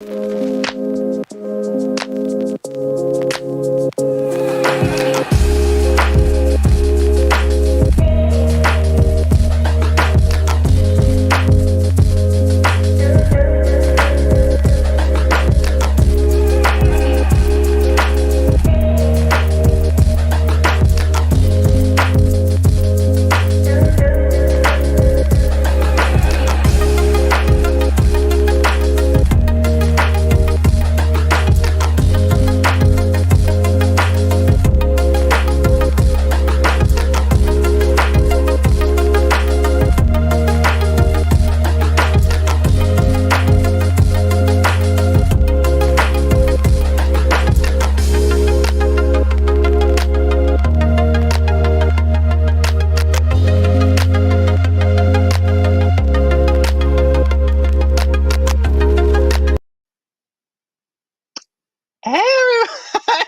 Hey, everyone.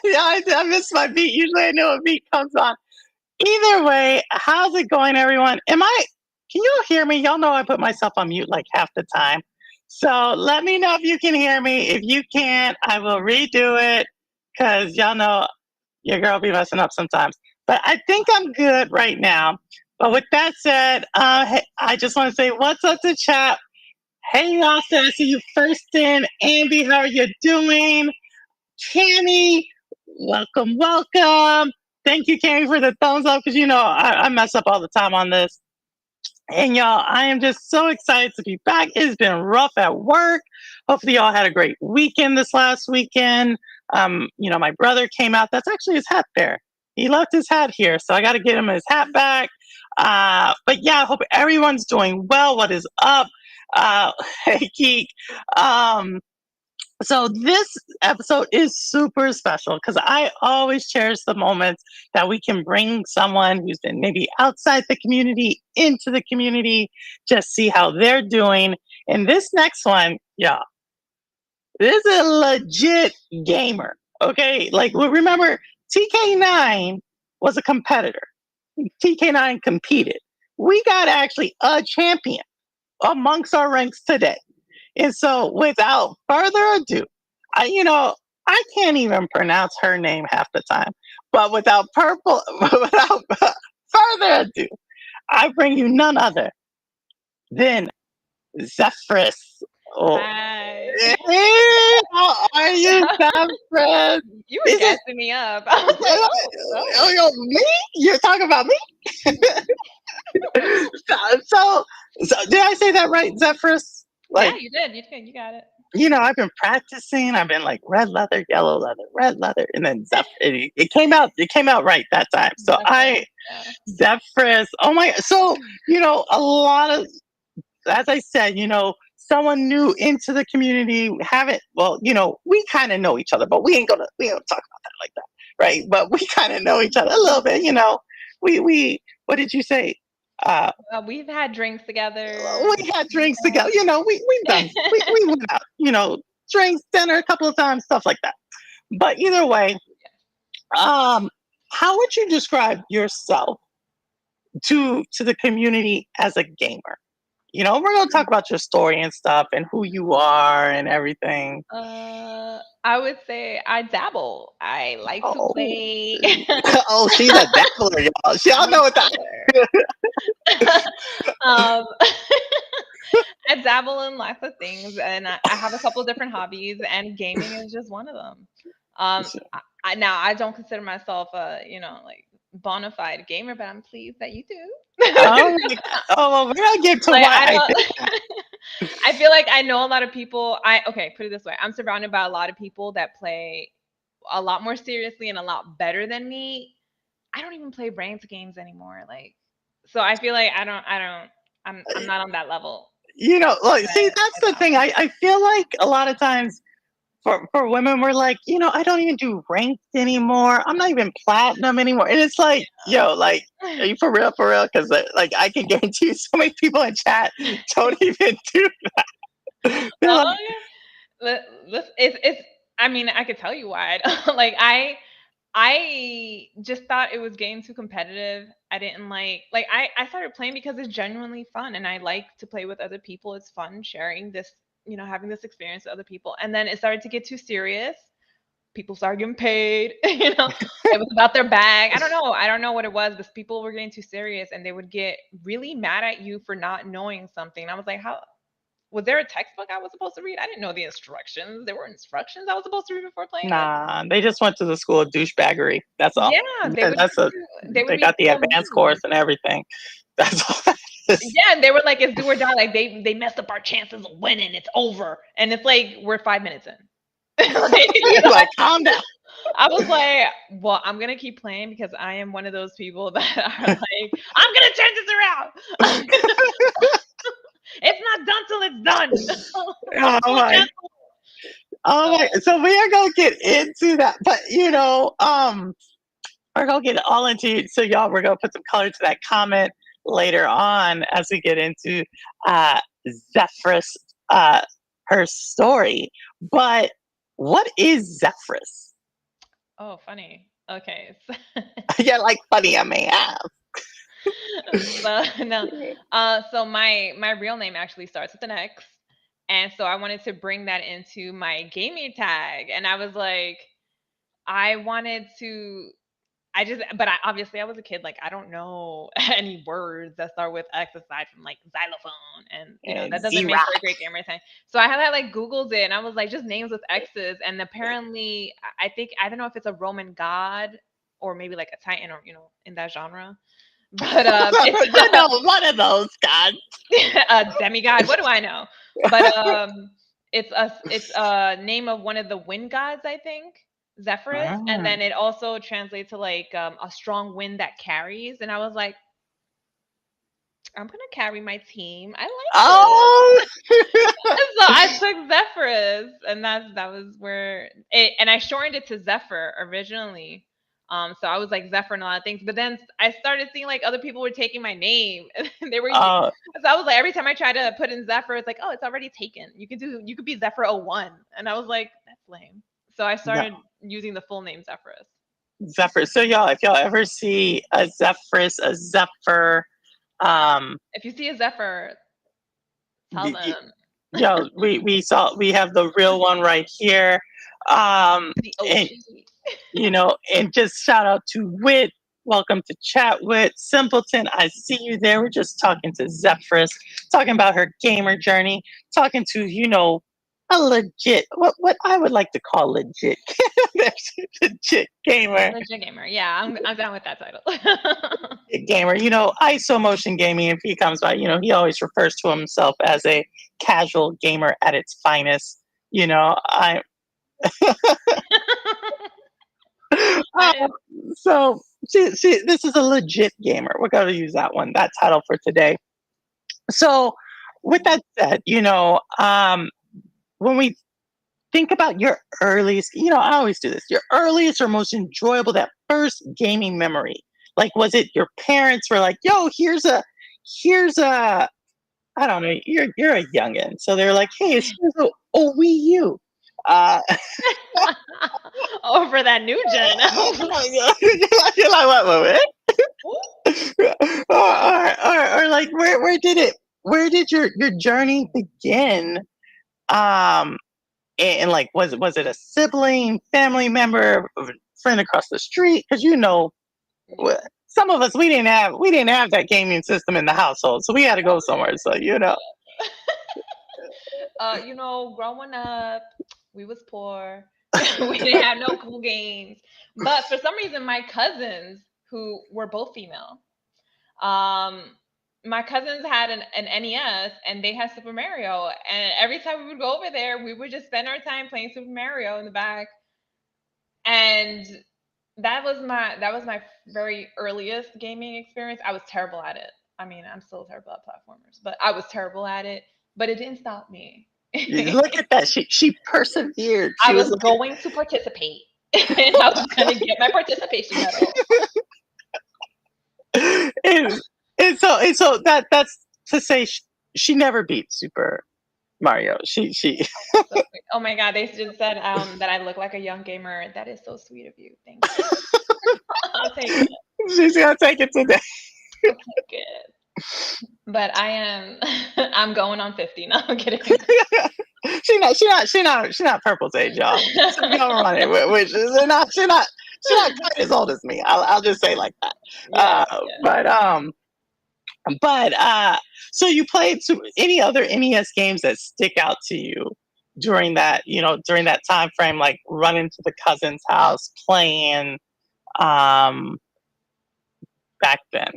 Yeah, I missed my beat. Usually I know a beat comes on. Either way, how's it going, everyone? Can you hear me? Y'all know I put myself on mute like half the time. So let me know if you can hear me. If you can't, I will redo it because y'all know your girl be messing up sometimes. But I think I'm good right now. But with that said, I just want to say what's up to chat. Hey, y'all, so I see you first in. Andy, how are you doing? Cammy, welcome, welcome. Thank you, Cammy, for the thumbs up because I mess up all the time on this. And y'all, I am just so excited to be back. It's been rough at work. Hopefully, y'all had a great weekend this last weekend. My brother came out. That's actually his hat there. He left his hat here, so I got to get him his hat back. But yeah, I hope everyone's doing well. What is up? Hey, Keek. So this episode is super special because I always cherish the moments that we can bring someone who's been maybe outside the community into the community, just see how they're doing. And this next one, yeah, this is a legit gamer. Okay, like remember, TK9 was a competitor. TK9 competed. We got actually a champion amongst our ranks today. And so, without further ado, I can't even pronounce her name half the time. But without further ado, I bring you none other than Xephrus. Oh, Hi. hey, how are you, Xephrus? You were Is it? gassing me up. I was like, Me? You're talking about me? so, did I say that right, Xephrus? yeah, Like, you did. You did. You got it. I've been practicing. I've been like red leather, yellow leather, red leather, and then it came out. It came out right that time. So That's it. Yeah. Xephrus. Oh my! So a lot of, as I said, someone new into the community. We haven't. Well, we kind of know each other, but we ain't gonna talk about that like that, right? But we kind of know each other a little bit. We. What did you say? We've had drinks together. We had drinks together. We went out, drinks, dinner a couple of times, stuff like that. But either way, how would you describe yourself to the community as a gamer? We're gonna talk about your story and stuff and who you are and everything. I would say I dabble. I like to Oh, play. oh, she's a dabbler, y'all. I'm Y'all a know what that. dabbler. um, I dabble in lots of things, and I have a couple different hobbies, and gaming is just one of them. Now I don't consider myself a like bona fide gamer, but I'm pleased that you do. Oh my god. Oh well, we're gonna get to Like why I I don't. think that. I feel like I know a lot of people. Okay, put it this way: I'm surrounded by a lot of people that play a lot more seriously and a lot better than me. I don't even play ranked games anymore. Like, so I feel like I'm not on that level. Like, But see, that's I the thing. dabble. I feel like a lot of times for women, we're like, I don't even do ranked anymore. I'm not even platinum anymore. And it's like, yo, like, are you for real? For real? Because like, I can guarantee you, so many people in chat don't even do that. They're Oh like, yeah. It's. I mean, I could tell you why. Like I just thought it was getting too competitive. I didn't I started playing because it's genuinely fun and I like to play with other people. It's fun sharing this having this experience with other people. And then it started to get too serious. People started getting paid. It was about their bag. I don't know what it was, but people were getting too serious, and they would get really mad at you for not knowing something. And I was like, how was there a textbook I was supposed to read? I didn't know the instructions. There were instructions I was supposed to read before playing this. Nah, they just went to the school of douchebaggery. That's all. Yeah, they would That's a. they would They be got the so advanced mean. course and everything. That's all. That is. Yeah, and they were like, it's do or die. Like they messed up our chances of winning. It's over. And it's like we're 5 minutes in. Like, calm down. I was like, well, I'm gonna keep playing because I am one of those people that are like, I'm gonna turn this around. It's not done till it's done. Oh my. Oh my. So we are gonna get into that, but we're gonna get all into. So y'all, we're gonna put some color to that comment later on as we get into Xephrus, her story. But what is Xephrus? Oh, funny. Okay. Yeah, like funny. I may have. So no. So my real name actually starts with an X. And so I wanted to bring that into my gaming tag. And I was like, I wanted to but obviously I was a kid. Like, I don't know any words that start with X aside from like xylophone. And, that doesn't make for a great gamer thing. So I had like Googled it, and I was like, just names with X's. And apparently, I don't know if it's a Roman god or maybe like a Titan or, in that genre. But it's One of those gods. a demigod. What do I know? But it's a name of one of the wind gods, I think. Xephrus, and then it also translates to like a strong wind that carries. And I was like, I'm gonna carry my team. I like this. So I took Xephrus, and that was where it. And I shortened it to Zephyr originally. So I was like Zephyr and a lot of things. But then I started seeing like other people were taking my name. And they were. So I was like, every time I try to put in Zephyr, it's like, oh, it's already taken. You could be Zephyr 01. And I was like, that's lame. So I started using the full name Xephrus. Zephyr. So y'all, if y'all ever see a Xephrus, a Zephyr, if you see a Zephyr, tell them. we have the real one right here. And, and just shout out to Wit. Welcome to chat, Wit. Simpleton, I see you there. We're just talking to Xephrus, talking about her gamer journey, talking to, a legit, what I would like to call legit gamer. Legit gamer. Yeah, I'm down with that title. Gamer. ISO motion gaming, if he comes by, he always refers to himself as a casual gamer at its finest. So this is a legit gamer. We're going to use that title for today. So with that said, when we think about your earliest, I always do this, your earliest or most enjoyable, that first gaming memory. Like, was it your parents were like, yo, here's a, I don't know, you're a youngin'. So they're like, hey, here's a Wii U. For that new gen. You're like, what? or like, where did your journey begin? And like, was it a sibling, family member, friend across the street? Because some of us, we didn't have that gaming system in the household, so we had to go somewhere. So growing up, we was poor. We didn't have no cool games. But for some reason, my cousins, who were both female, my cousins had an NES, and they had Super Mario. And every time we would go over there, we would just spend our time playing Super Mario in the back. And that was my very earliest gaming experience. I was terrible at it. I mean, I'm still terrible at platformers, but I was terrible at it. But it didn't stop me. Look at that. She persevered. I was going to participate. And I was going to get my participation medal. And so that's to say she never beat Super Mario. She Oh my God, they just said that I look like a young gamer. That is so sweet of you. Thank you. I'll take it. She's gonna take it today. I'll take it. But I'm going on 50 now. I'm kidding. She's not Purple's age, y'all. So y'all running, which is she's not quite as old as me. I'll just say like that. Yeah, But so you played any other NES games that stick out to you during that time frame, like running to the cousin's house, playing um, back then?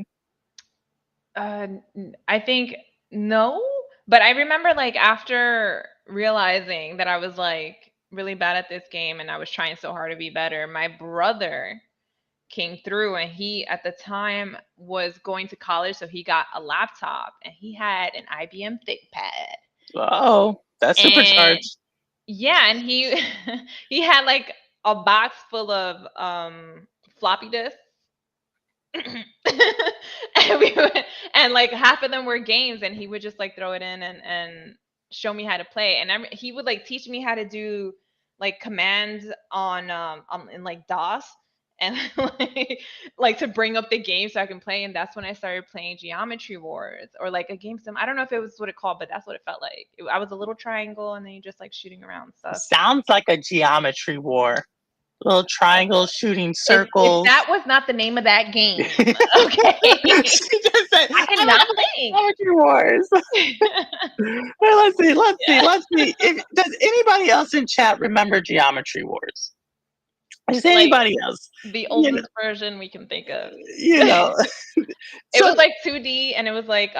I think no, but I remember like after realizing that I was like really bad at this game and I was trying so hard to be better, my brother came through and he at the time was going to college, so he got a laptop and he had an IBM ThinkPad. Oh, that's And supercharged. yeah, and he he had like a box full of floppy disks. And we would, and like half of them were games and he would just like throw it in and show me how to play, and he would like teach me how to do like commands on in like DOS, and like to bring up the game so I can play, and that's when I started playing Geometry Wars or like a game sim. I don't know if it was what it called, but that's what it felt like. I was a little triangle and then you just like shooting around stuff. Sounds like a geometry war. Little triangles shooting If circles. that was not the name of that game, She okay, just said, I "I'm cannot gonna think. geometry wars." Well, let's see. Let's see. Yeah. Let's see. Does anybody else in chat remember Geometry Wars? Is Like anybody else? the You know, oldest version we can think of. you know. It was So like 2D and it was like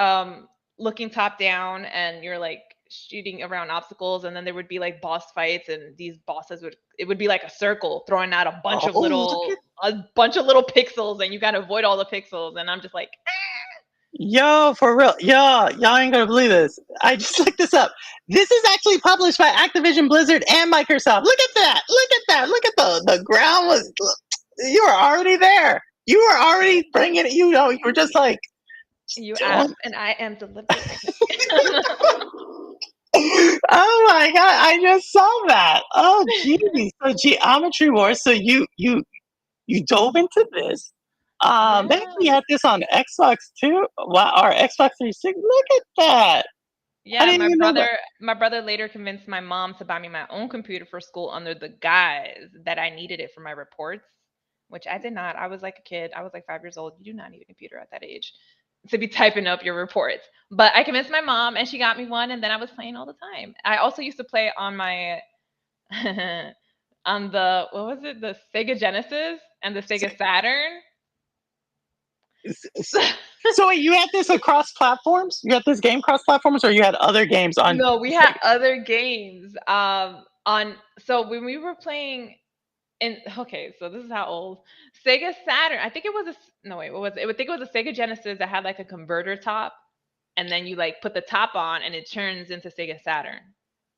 looking top down and you're like shooting around obstacles, and then there would be like boss fights, and these bosses would, it would be like a circle throwing out oh, look at a bunch of little pixels, and you got to avoid all the pixels, and I'm just like yo for real. Y'all ain't gonna believe this. I just looked this up. This is actually published by Activision Blizzard and Microsoft. Look at that. Look at that. Look at the ground was. You were already there. You were already bringing it. You were just like you doing. asked and I am delivering. Oh my god! I just saw that. Oh geez. So Geometry Wars. So you dove into this. They Yeah. actually had this on Xbox too. Wow, or Xbox 360. Look at that. I Yeah, didn't even know that. my brother later convinced my mom to buy me my own computer for school under the guise that I needed it for my reports, which I did not. I was like a kid. I was like 5 years old. You do not need a computer at that age to be typing up your reports. But I convinced my mom and she got me one, and then I was playing all the time. I also used to play on my on the, what was it? The Sega Genesis and the Sega Saturn. So wait, you had this across platforms? You had this game cross platforms, or you had other games on? No, we had other games. On so when we were playing in, okay, so this is how old Sega Saturn. I think it was no wait, what was it? I think it was a Sega Genesis that had like a converter top, and then you like put the top on, and it turns into Sega Saturn,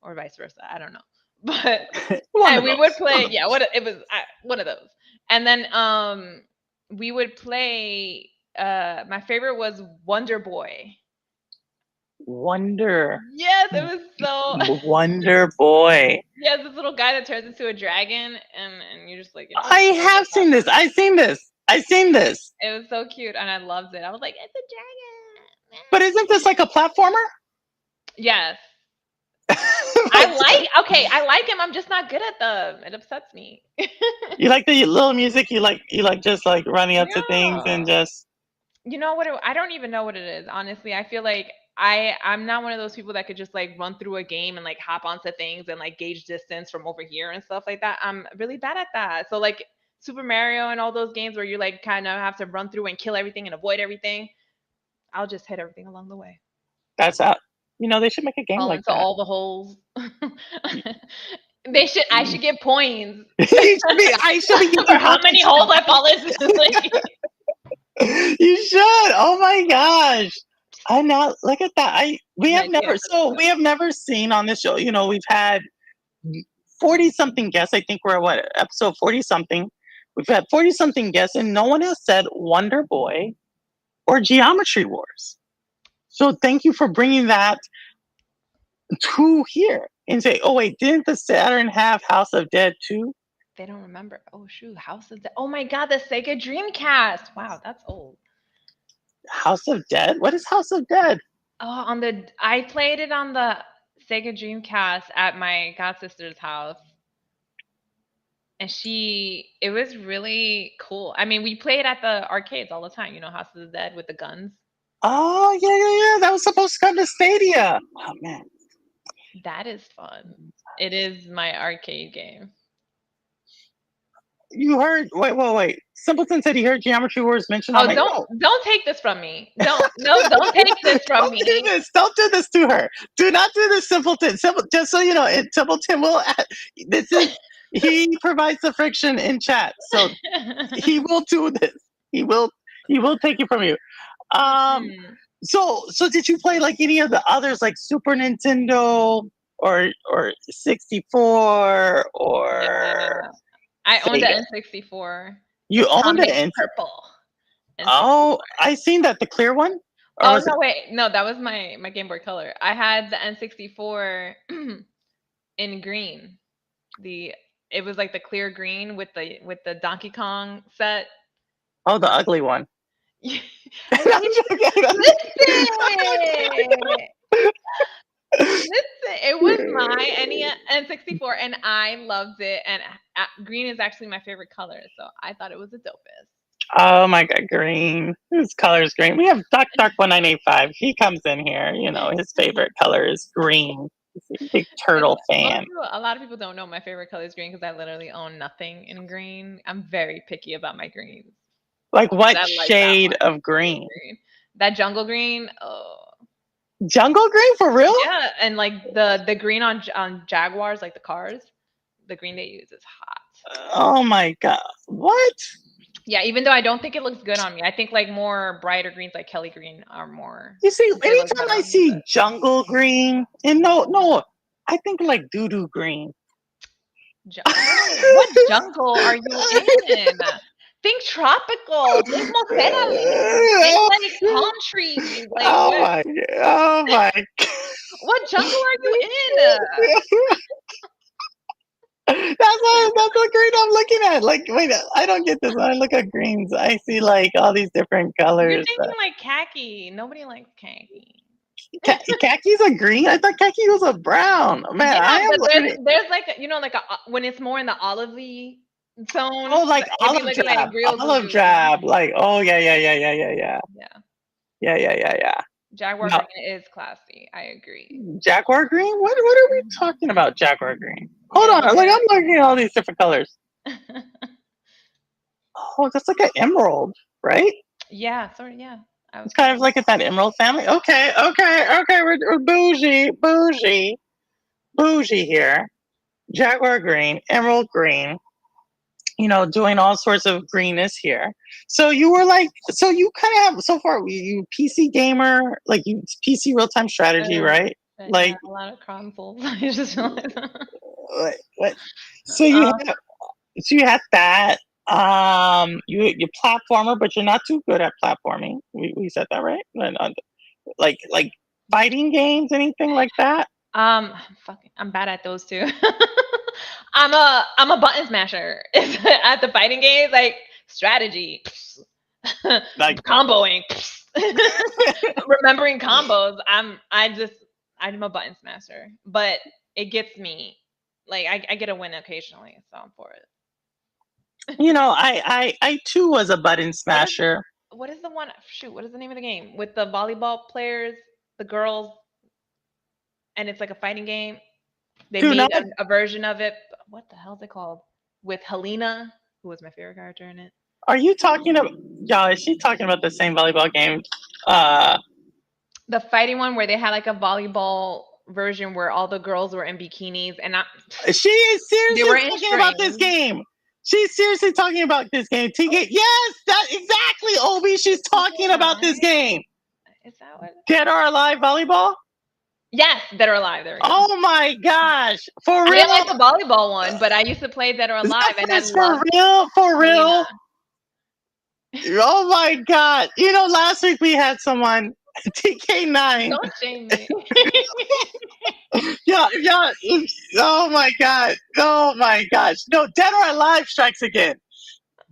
or vice versa. I don't know, but One and of we would those. play. Yeah, what it was, one of those, and then we would play. My favorite was Wonder Boy. Wonder, Yes, it was so. Wonder Boy. Yeah, this little guy that turns into a dragon, and you're just like, I have seen this. I've seen this. I've seen this. it was so cute, and I loved it. I was like, it's a dragon. But isn't this like a platformer? Yes, I like him. I'm just not good at them. It upsets me. You like the little music. You like just like running up to things Yeah. and just. You know what? I don't even know what it is. Honestly, I feel like I'm not one of those people that could just like run through a game and like hop onto things and like gauge distance from over here and stuff like that. I'm really bad at that. So like Super Mario and all those games where you like kind of have to run through and kill everything and avoid everything, I'll just hit everything along the way. That's out. They should make a game Fall like into that. all the holes. I should get points I should be for how many holes I fall into. You should. Oh my gosh. I now look at that. We have never seen on this show. We've had 40 something guests. I think we're at what, episode 40 something. We've had 40 something guests, and no one has said Wonder Boy or Geometry Wars. So thank you for bringing that to here and say, oh wait, didn't the Saturn have House of Dead too? They don't remember. Oh shoot, House of Dead. Oh my god, the Sega Dreamcast. Wow, that's old. House of Dead? What is House of Dead? Oh, I played it on the Sega Dreamcast at my god sister's house, and it was really cool. I mean, we played at the arcades all the time. You know, House of the Dead with the guns. Oh yeah. That was supposed to come to Stadia. Oh man. That is fun. It is my arcade game. You heard? Wait. Simpleton said he heard Geometry Wars mentioned. I'm Oh, like, no. don't take this from me. Don't take this from Don't do me. this. Don't do this to her. Do not do this, Simpleton. Just so you know, Simpleton will. This is he provides the friction in chat, so he will do this. He will take it from you. So did you play like any of the others, like Super Nintendo or 64 or? Yeah. I owned the Sega? N64. You owned Atomic it? Purple. Oh, I seen that, the clear one. Or Oh was no, it? wait. No, that was my Game Boy Color. I had the N64 in green. It was like the clear green with the Donkey Kong set. Oh, the ugly one. I mean, listen, it was my N64, and I loved it. And green is actually my favorite color, so I thought it was the dopest. Oh my god, green. His color is green. We have Duck 1985. He comes in here. You know, his favorite color is green. He's a big turtle fan. A lot of people don't know my favorite color is green because I literally own nothing in green. I'm very picky about my greens. Like what Like shade of green? That jungle green. Oh. Jungle green for real? Yeah, and like the green on Jaguars, like the cars, the green they use is hot. Oh my god, what? Yeah, even though I don't think it looks good on me, I think like more brighter greens like Kelly green are more. You see, anytime I see jungle green, and no, I think like doo-doo green. What jungle are you in? Think tropical. Think Montserrat. Think like palm trees. Like oh my. What jungle are you in? That's what green I'm looking at. Like, wait, I don't get this. When I look at greens, I see like all these different colors. You're thinking like khaki. Nobody likes khaki. Khaki's a green? I thought khaki was a brown. Man, yeah, but there's like like when it's more in the olivey tone. Oh, like olive drab. Olive drab. Like, oh yeah. Yeah. Jaguar green is classy. I agree. Jaguar green? What are we talking about? Jaguar green. Hold on. Like I'm looking at all these different colors. Oh, that's like an emerald, right? Yeah, sort of. Yeah. It's kind of like that emerald family. Okay. We're bougie here. Jaguar green, emerald green. You know, doing all sorts of greenness here. So you were like, so you kind of have so far. You PC gamer, like you PC real time strategy, right? Like a lot of consoles. I just realized. What? So you had that. You platformer, but you're not too good at platforming. We said that, right? Like fighting games, anything like that? I'm bad at those too. I'm a button smasher at the fighting games, like strategy, like comboing, remembering combos. I'm a button smasher, but it gets me. Like I get a win occasionally, so I'm for it. You know, I too was a button smasher. What is the one? Shoot, what is the name of the game with the volleyball players, the girls, and it's like a fighting game. They made a version of it. What the hell is it called? With Helena, who was my favorite character in it. Are you talking about? Yeah, is she talking about the same volleyball game? The fighting one where they had like a volleyball version where all the girls were in bikinis and she is seriously talking about this game. She's seriously talking about this game. TK, yes, that exactly, Obi. She's talking about this game. Is that what? Dead or Alive volleyball? Yes, Dead or Alive. There we go. Oh my gosh, for real. I didn't like the volleyball one, but I used to play Dead or Alive, and that's for real. Oh my god! You know, last week we had someone TK9. Don't shame me. yeah. Oh my god! Oh my gosh! No, Dead or Alive strikes again.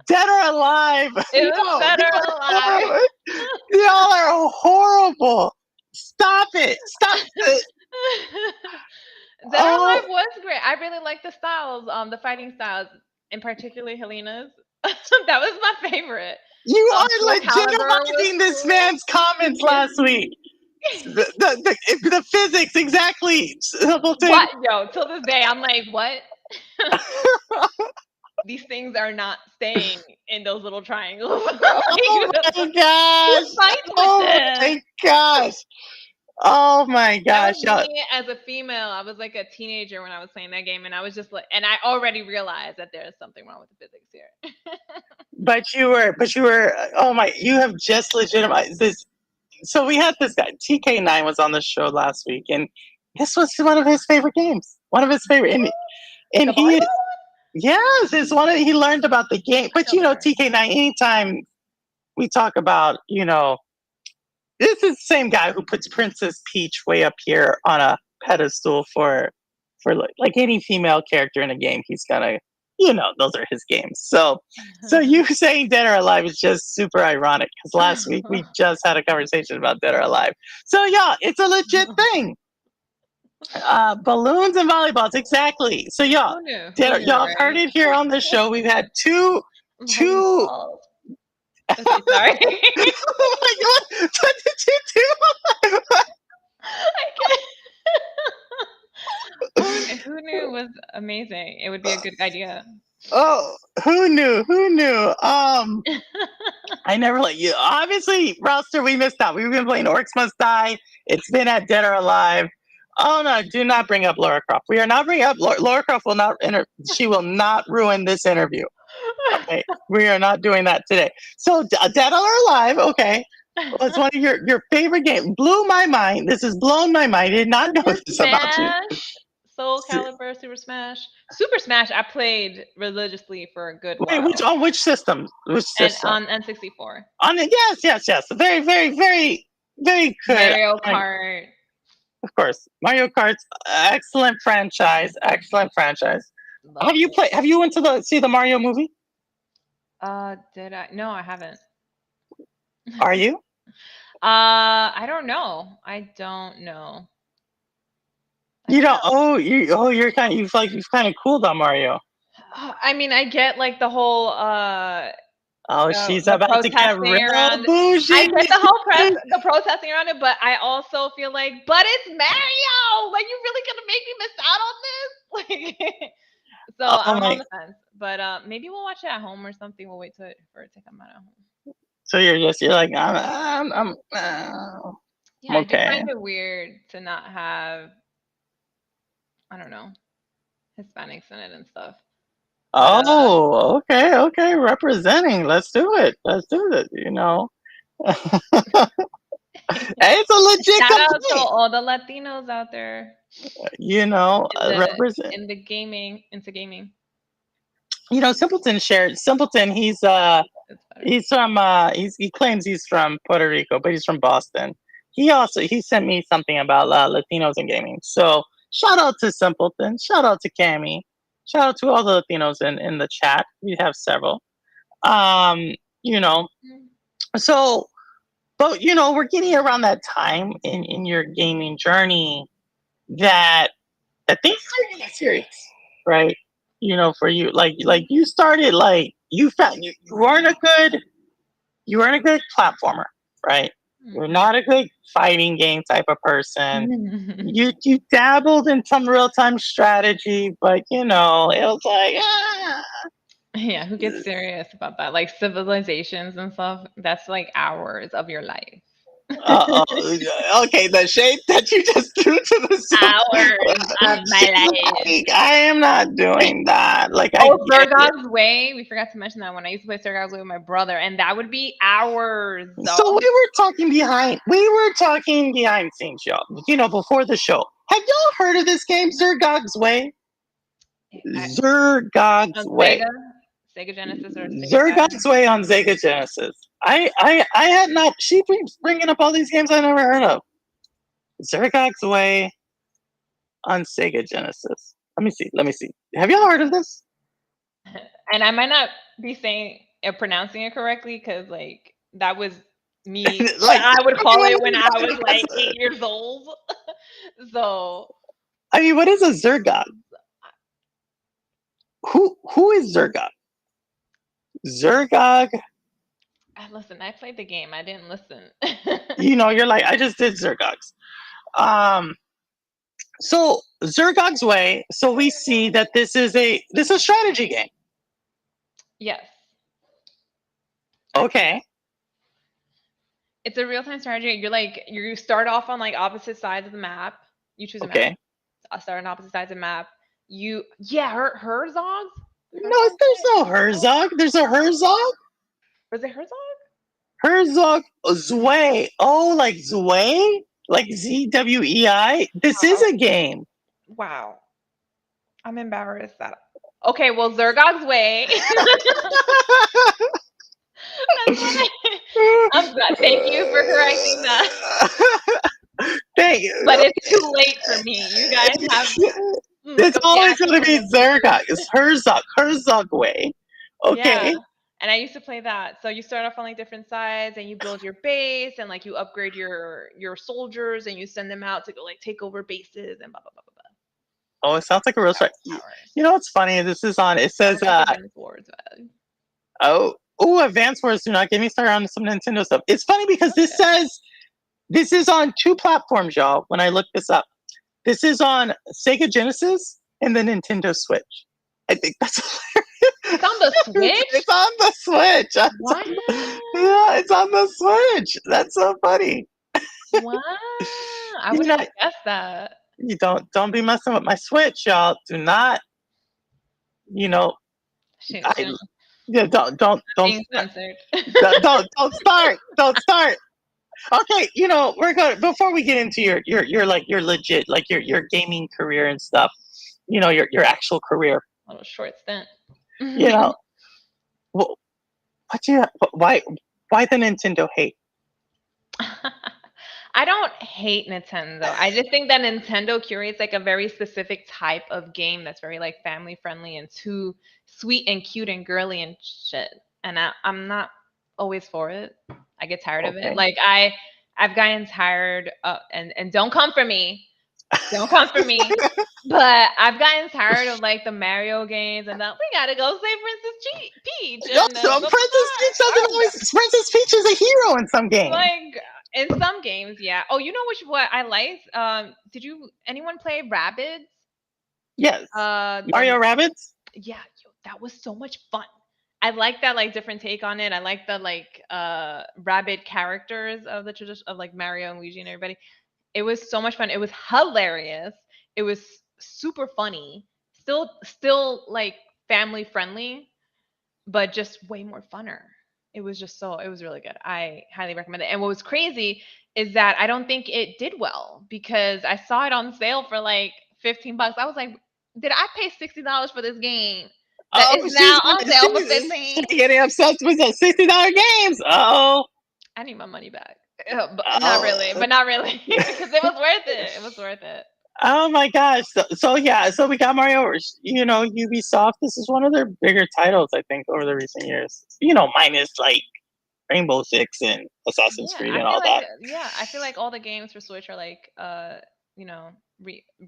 Dead or Alive. It was Dead or Alive. Y'all are horrible. Stop it. Dead or Oh, Alive was great. I really like the styles, the fighting styles, in particular Helena's. That was my favorite. you are Soul Calibur was legitimizing this cool. man's comments last week. The physics, exactly, Simpleton. What, yo? Till this day, I'm like, what? These things are not staying in those little triangles. Oh Like, my gosh. who fights with Oh this? my gosh. Oh my That gosh. was Yeah. me as a female. I was like a teenager when I was playing that game, and I was just like, and I already realized that there's something wrong with the physics here. But you were, oh my, you have just legitimized this. So we had this guy, TK9 was on the show last week, and this was one of his favorite games. One of his favorite. And The volleyball he, yes, it's one of, he learned about the game. I But know better. TK9, anytime we talk about, this is the same guy who puts Princess Peach way up here on a pedestal for like any female character in a game. He's gonna, those are his games. So you saying Dead or Alive is just super ironic because last week we just had a conversation about Dead or Alive. So yeah, it's a legit thing. Balloons and volleyballs, exactly. So y'all, Who knew? Who knew, y'all heard right? it here on the show. We've had two. Volleyball. Okay, sorry. Oh my god, what did you do? I can't. Who knew was amazing? It would be a good idea. Oh, who knew? Who knew? I never let you. Obviously, roster, we missed out. We've been playing Orcs Must Die. It's been at Dead or Alive. Oh no! Do not bring up Laura Croft. We are not bringing up Laura Croft. Will not She will not ruin this interview. Okay, we are not doing that today. So Dead or Alive. Okay, well, it's one of your favorite games. Blew my mind. This has blown my mind. I did not know Super this about you. Smash, Soul Calibur, Super Smash, Super Smash. I played religiously for a good Wait, while, which system? Which and system? on N64, On it, yes. Very, very, very, very good. Mario Kart. Of course, Mario Kart's excellent franchise. Excellent franchise. Love it. Have you went to see the Mario movie? Did I? No, I haven't. Are you? I don't know. I don't know. You don't. You're you've kind of cooled on Mario. I mean, I get like the whole Oh, she's the about to get protesting real around. I bougie. get the whole the protesting around it, but I also feel like, but it's Mario. Like, you really gonna make me miss out on this? Like, so Oh I'm my! on the fence. But maybe we'll watch it at home or something. We'll wait for it to come out at home. So you're like Yeah, I do okay. find it weird to not have, I don't know, Hispanics in it and stuff. But Oh, okay. Representing. Let's do it. It's a legit shout out to complaint. all the Latinos out there Represent. in the gaming into gaming. Simpleton shared. Simpleton. He's It's better. he claims he's from Puerto Rico, but he's from Boston. He sent me something about Latinos in gaming. So shout out to Simpleton. Shout out to Cammy. Shout out to all the Latinos in the chat. We have several. You know. So, but we're getting around that time in your gaming journey that things start getting serious, right? For you, like you started, like you found you weren't a good platformer, right? You're not a good fighting game type of person. You dabbled in some real time strategy, but it was like Yeah, who gets serious about that? Like civilizations and stuff. That's like hours of your life. okay, the shape that you just threw to the Hours of my life. like, I am not doing that. Like, Oh, I get it. Surgog's Way. We forgot to mention that one. I used to play Surgog's Way with my brother, and that would be hours. So we were talking behind scenes, y'all. Before the show. Have y'all heard of this game, Zergog's Way? Zergog's Way. Sega Genesis or Sega Zergog's Way on Sega Genesis. I had not. She keeps bringing up all these games I never heard of. Zergog's Way on Sega Genesis. Let me see. Have y'all heard of this? And I might not be saying pronouncing it correctly because like that was me. Like, I would call it when I was like 8 years old. So I mean, what is a Zergog? Who is Zergog? Zergog, listen, I played the game. I didn't listen. you're like, I just did Zergogs. Um, so Zergog's Way. So we see that this is a strategy game. Yes. Okay. It's a real-time strategy. You start off on like opposite sides of the map. You choose a map. Okay. I start on opposite sides of the map. Herzogs? No, there's no Herzog. There's a Herzog. Was it Herzog? Herzog Zwei. Oh, like Zwei? Like Zwei? This is Wow. a game. Wow. I'm embarrassed that. Okay, well, Zergog's Way. That's what I'm glad. Thank you for correcting that. Thank you. But it's too late for me. You guys have. It's Okay, always actually, going to be no. Zergog. It's Herzog Way. Yeah. Okay. And I used to play that. So you start off on like different sides and you build your base and like you upgrade your soldiers and you send them out to go like take over bases and blah blah blah blah blah. Oh, it sounds like a real strike. You know what's funny? This is on. It says, Advance Wars. Do not get me started on some Nintendo stuff. It's funny because this says this is on 2 platforms, y'all. When I look this up, this is on Sega Genesis and the Nintendo Switch. I think that's It's on the Switch? It's on the Switch. What? Yeah, it's on the Switch. That's so funny. What? I would have guessed that. You don't be messing with my Switch, y'all. Do not. Yeah, don't Being censored. don't start. Don't start. Okay, we're going before we get into your like your legit like your gaming career and stuff. Your actual career. A little short stint. Well, why the Nintendo hate? I don't hate Nintendo. I just think that Nintendo curates like a very specific type of game that's very like family friendly and too sweet and cute and girly and shit. And I'm not always for it. I get tired of it. Like I've gotten tired and don't come for me. Don't come for me. But I've gotten tired of like the Mario games and that we gotta go save Princess Peach. Princess Peach is a hero in some games. Like in some games, yeah. Oh, you know what I liked? Did anyone play Rabbids? Yes. Mario Rabbids? Yeah, that was so much fun. I like that like different take on it. I like the like rabbit characters of the tradition of like Mario and Luigi and everybody. It was so much fun. It was hilarious. It was super funny. Still like family friendly, but just way more funner. It was really good. I highly recommend it. And what was crazy is that I don't think it did well because I saw it on sale for like $15. I was like, did I pay $60 for this game? That is now on sale for 15. She's getting obsessed with those $60 games. Oh, I need my money back. Not really, because it was worth it. It was worth it. Oh my gosh! So we got Mario. Ubisoft. This is one of their bigger titles, I think, over the recent years. Minus like Rainbow Six and Assassin's Creed and all that. Yeah, I feel like all the games for Switch are like,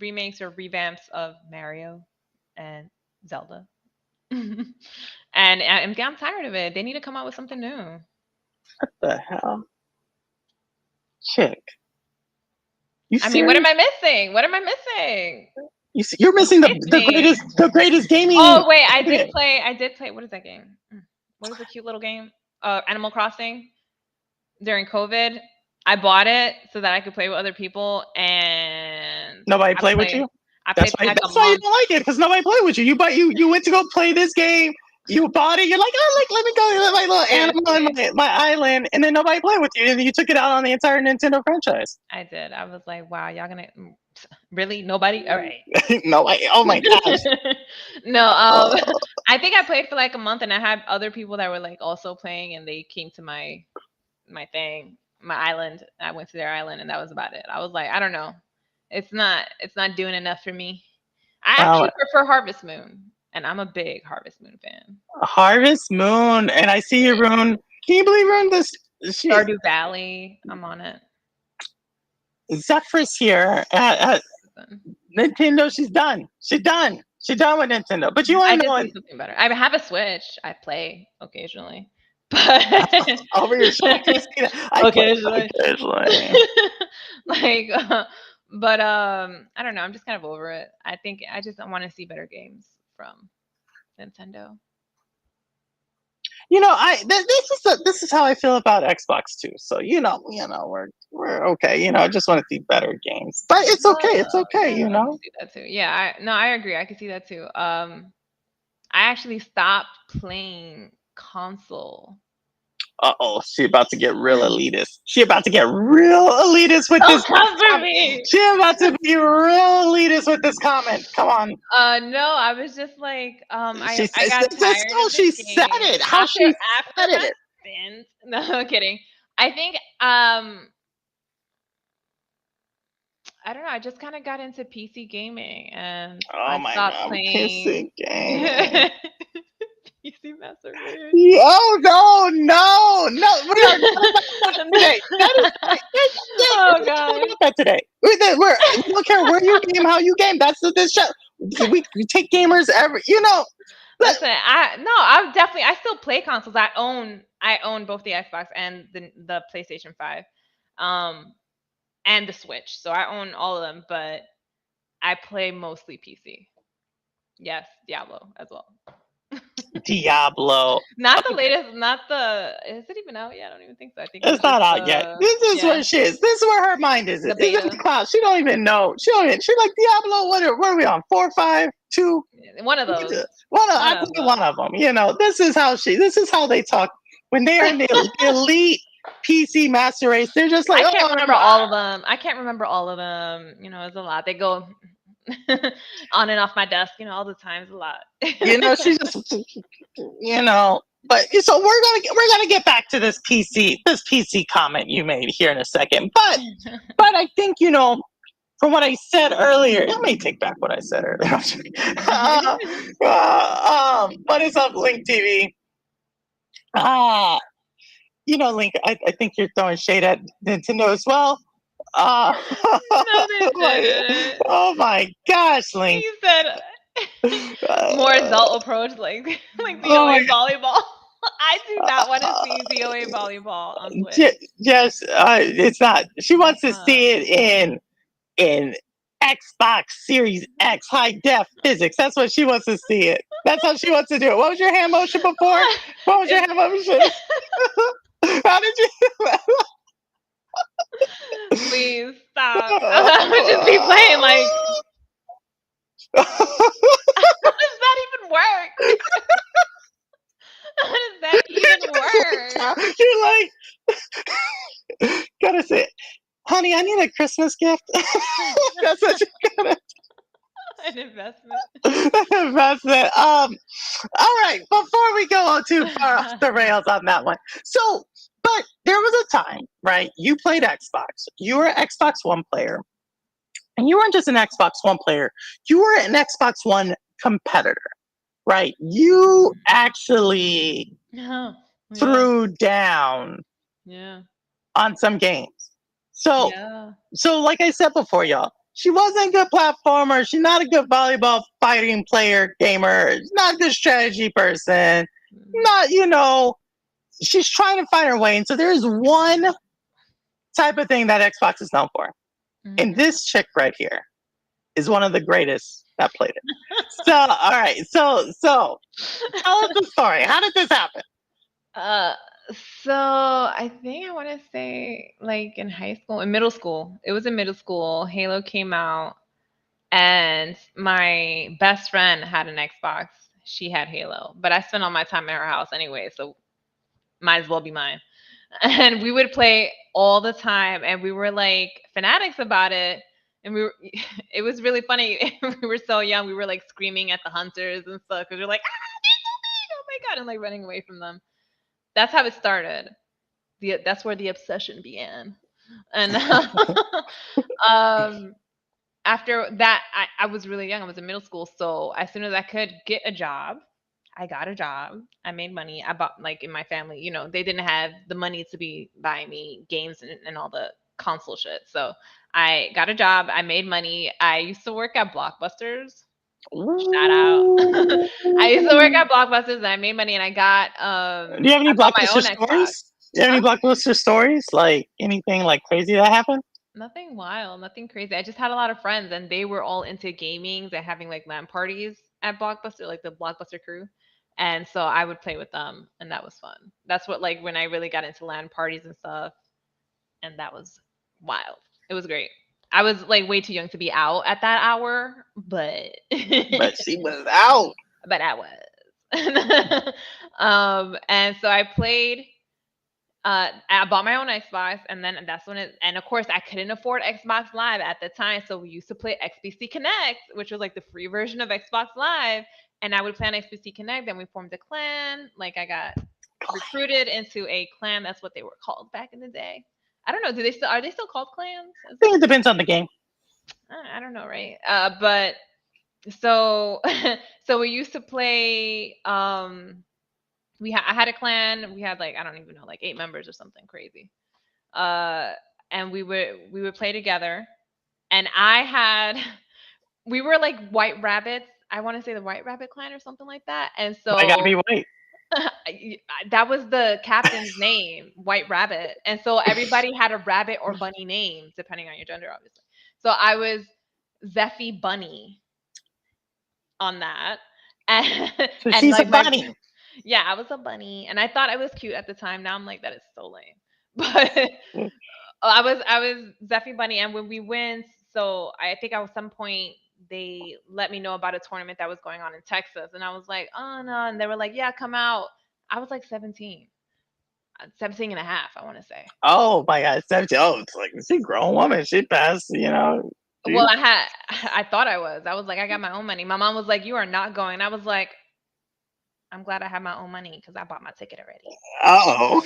remakes or revamps of Mario and Zelda. And I'm tired of it. They need to come out with something new. What the hell, chick? I mean, what am I missing? You're missing the greatest gaming. Oh wait, I did play. What is that game? What is the cute little game? Animal Crossing. During COVID, I bought it so that I could play with other people, and nobody played with you. That's why you don't like it, because nobody played with you. You went to go play this game. You bought it. You're like, oh, let me go let my little animal on my island, and then nobody played with you, and you took it out on the entire Nintendo franchise. I did. I was like, wow, y'all gonna really nobody? All right. Nobody. Oh my gosh. No. I think I played for like a month, and I had other people that were like also playing, and they came to my island. I went to their island, and that was about it. I was like, I don't know. It's not doing enough for me. I actually prefer Harvest Moon, and I'm a big Harvest Moon fan. Harvest Moon, and I see you, Rune. Can you believe Rune? Stardew Valley. I'm on it. Xephrus here at Nintendo. She's done. She's done. She's done with Nintendo. But you I want to just know need something better. I have a Switch. I play occasionally, but over your shoulder, Christina? I play occasionally, occasionally. like, but I don't know. I'm just kind of over it. I think I just want to see better games from Nintendo. This is how I feel about Xbox too. So we're okay. I just want to see better games, but it's okay. It's okay. Yeah, I can see that too. Yeah, I agree. I can see that too. I actually stopped playing console. She about to get real elitist. She about to get real elitist with this Don't come for comment. me. She about to be real elitist with this comment. Come on. No, I was just like, She I says got this is tired how of she the said game it. How she after said my it. stint. No, I'm kidding. I think I don't know. I just kind of got into PC gaming and Oh I my stopped god, playing kissing gaming. PC Master Race. Oh no! We are not about that today. That is Oh we're not god. about that today. We don't care where you game, how you game. That's what this show. We take gamers every. Listen, I still play consoles. I own both the Xbox and the PlayStation 5. Um and the Switch. So I own all of them, but I play mostly PC. Yes, Diablo as well. Diablo. Not the latest, not the is it even out yet? I don't even think so. I think it was It's just not out yet. This is yeah, where she is. This is where her mind is. the It's in the beta. cloud. She don't even know. She like Diablo. What are we on? 4, 5, 2? One of those. I One of play one them. of them. This is how they talk when they are in the elite PC master race. They're just like, I can't oh, remember all of them. I can't remember all of them. It's a lot. They go on and off my desk, all the time. It's a lot. she just, But so we're gonna get back to this PC comment you made here in a second. But I think from what I said earlier, let me take back what I said earlier. What is up, Link TV? Uh, Link, I think you're throwing shade at Nintendo as well. Uh, No, they didn't. oh my gosh, Link. He said more adult approach, like Oh DOA volleyball. I do not want to see DOA volleyball on Switch. yes, it's not. She wants to see it in Xbox Series X high def physics. That's what she wants to see it. That's how she wants to do it. What was your hand motion before? What was your hand motion? How did you? Please stop. I would just be playing like. How does that even work? How does that even work? You're like, gotta say, honey, I need a Christmas gift. That's what you gotta. An investment. investment. All right. Before we go on too far off the rails on that one, but there was a time, right? You played Xbox. You were an Xbox One player, and you weren't just an Xbox One player. You were an Xbox One competitor, right? You actually Yeah. threw down Yeah. on some games. So, Yeah. like I said before, y'all, she wasn't a good platformer. She's not a good volleyball fighting player gamer. She's not a good strategy person. Not, she's trying to find her way. And so there's one type of thing that Xbox is known for. And this chick right here is one of the greatest that played it. So, all right. So tell us the story. How did this happen? So I think I want to say like in high school, in middle school. It was in middle school. Halo came out, and my best friend had an Xbox. She had Halo, but I spent all my time at her house anyway, so might as well be mine. And we would play all the time, and we were like fanatics about it. And it was really funny. We were so young. We were like screaming at the hunters and stuff because we're like, ah, they're so big! Oh my god, and like running away from them. That's how it started. That's where the obsession began. And um, after that, I was really young. I was in middle school, so as soon as I could get a job, I got a job. I made money. I bought like in my family, they didn't have the money to be buying me games and all the console shit. So I got a job. I made money. I used to work at Blockbusters. Shout out. I used to work Ooh. at Blockbusters and I made money and Do you have any I bought my Blockbuster own Xbox. stories? Do you have any Huh? Blockbuster stories? Like anything like crazy that happened? Nothing wild, nothing crazy. I just had a lot of friends and they were all into gaming and having like LAN parties at Blockbuster, like the Blockbuster crew. And so I would play with them and that was fun. That's what like when I really got into LAN parties and stuff and that was wild. It was great. I was like way too young to be out at that hour, but But she was out. but I was. And so I played. I bought my own Xbox, and then that's when it. And of course, I couldn't afford Xbox Live at the time, so we used to play XBC Connect, which was like the free version of Xbox Live. And I would play on XBC Connect. Then we formed a clan. Like I got recruited into a clan. That's what they were called back in the day. I don't know. Do they still are they still called clans? I think it depends on the game. I don't know, right? But so so we used to play I had a clan. We had like I don't even know, like 8 members or something crazy. Uh and we would play together. And I had we were like white rabbits. I want to say the white rabbit clan or something like that. And I gotta so be white. that was the captain's name, White Rabbit. And so everybody had a rabbit or bunny name depending on your gender obviously. So I was Zeffy Bunny on that. And, So and she's a like my bunny. yeah, I was a bunny and I thought I was cute at the time. Now I'm like that is so lame. But I was Zeffy Bunny and when we went, so I think at some point they let me know about a tournament that was going on in Texas and I was like, "Oh no." And they were like, "Yeah, come out." I was like 17. 17 and a half, I want to say. Oh my god, 17. Oh, it's like she's a grown woman. She passed, you know. Well, I thought I was. I was like, I got my own money. My mom was like, "You are not going." I was like, "I'm glad I have my own money because I bought my ticket already." Oh.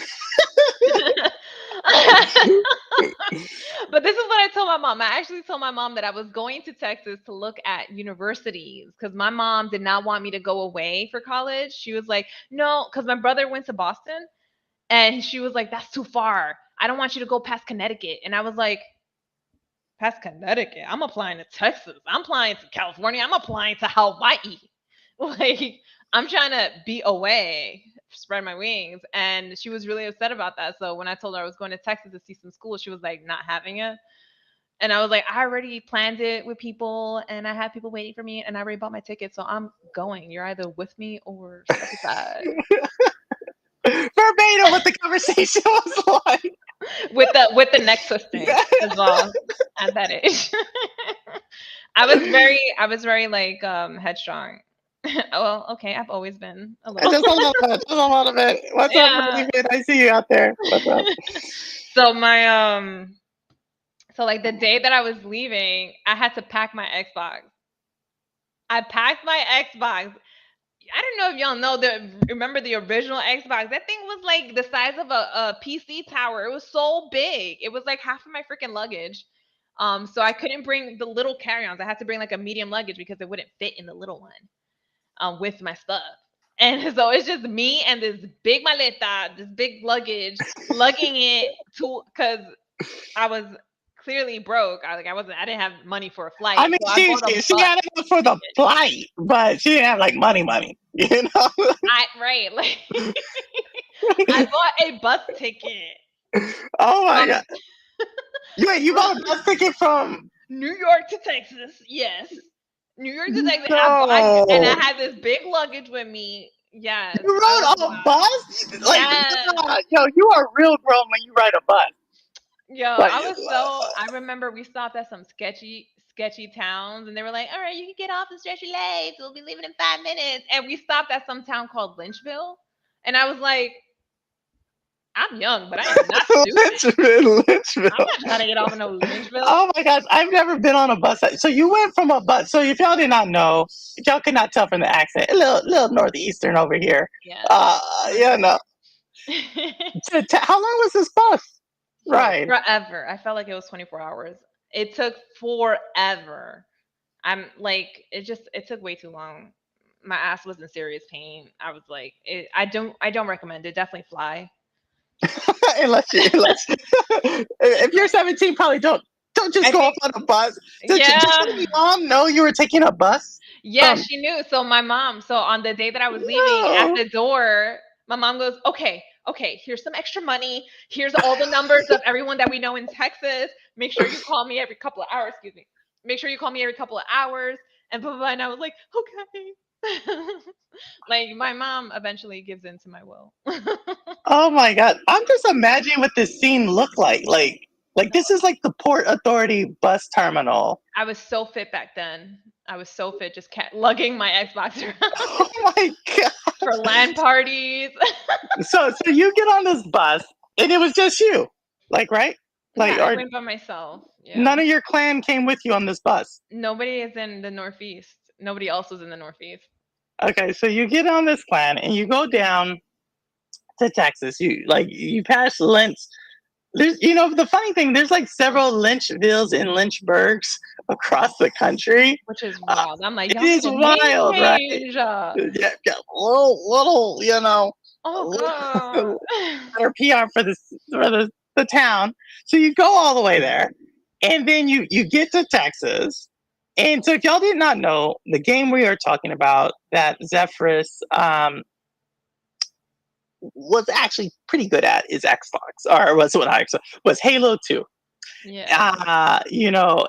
But this is what I told my mom. I actually told my mom that I was going to Texas to look at universities because my mom did not want me to go away for college. She was like, no, because my brother went to Boston and she was like, that's too far. I don't want you to go past Connecticut. And I was like, past Connecticut? I'm applying to Texas. I'm applying to California. I'm applying to Hawaii. Like, I'm trying to be away, spread my wings. And she was really upset about that. So when I told her I was going to Texas to see some schools, she was like, not having it. And I was like, I already planned it with people and I had people waiting for me and I already bought my ticket. So I'm going. You're either with me or step aside. Verbatim what the conversation was like. With the neck twisting as well at that age. I was very like headstrong. Well, okay, I've always been a little. Just a little bit. Just a little bit. What's up, Yeah. David? I see you out there. What's up? So my so like the day that I was leaving, I had to pack my Xbox. I packed my Xbox. I don't know if y'all know remember the original Xbox. That thing was like the size of a PC tower. It was so big. It was like half of my freaking luggage. So I couldn't bring the little carry-ons. I had to bring like a medium luggage because it wouldn't fit in the little one with my stuff. And so it's just me and this big maleta, this big luggage, lugging it to because I was clearly broke. I didn't have money for a flight, I mean, so I she bought a she bus had it for the ticket. flight, but she didn't have like money. You know? I right like I bought a bus ticket Oh my from god! You from bought a bus ticket from? New York to Texas. Yes, New York to Texas. And I No, had this big luggage with me. Yes, you I was rode a wild. bus? Like, Yes. yo, you are real grown when you ride a bus. Yo, Like, I was so. I remember we stopped at some sketchy towns, and they were like, "All right, you can get off and stretch your legs. We'll be leaving in 5 minutes." And we stopped at some town called Lynchville, and I was like, "I'm young, but I am not stupid. I'm Lynchville. not trying to get off in no Lynchville." Oh my gosh, I've never been on a bus. So you went from a bus. So if y'all did not know, if y'all could not tell from the accent, a little northeastern over here. Yeah. Yeah, no. How long was this bus ride? Forever. I felt like it was 24 hours. It took forever. I'm like, it took way too long. My ass was in serious pain. I was like, I don't recommend it. Definitely fly. unless if you're 17, probably don't just I go think, up on a bus. Did yeah. your mom know you were taking a bus Yeah, from? she knew. So my mom, so on the day that I was leaving at No. the door, my mom goes, "Okay, okay, here's some extra money. Here's all the numbers of everyone that we know in Texas. Make sure you call me every couple of hours, excuse me. Make sure you call me every couple of hours." And blah blah, blah. And I was like, "Okay." Like my mom eventually gives in to my will. Oh my god! I'm just imagining what this scene looked like. Like this is like the Port Authority bus terminal. I was so fit back then. I was so fit, just lugging my Xbox around Oh my god! for LAN parties. So you get on this bus, and it was just you, like right? Yeah, Like I or went by myself. Yeah. none of your clan came with you on this bus. Nobody is in the Northeast. Nobody else was in the Northeast. Okay, so you get on this clan and you go down to Texas. You pass Lynch. There's the funny thing. There's like several Lynchvilles and Lynchburgs across the country. Which is Uh, wild. I'm like, it y'all is need a name wild, right? change. Yeah, yeah, little, a Oh little god. better PR for the town. So you go all the way there, and then you get to Texas. And so if y'all did not know, the game we are talking about that Xephrus was actually pretty good at is Xbox, or was Halo 2. Yeah.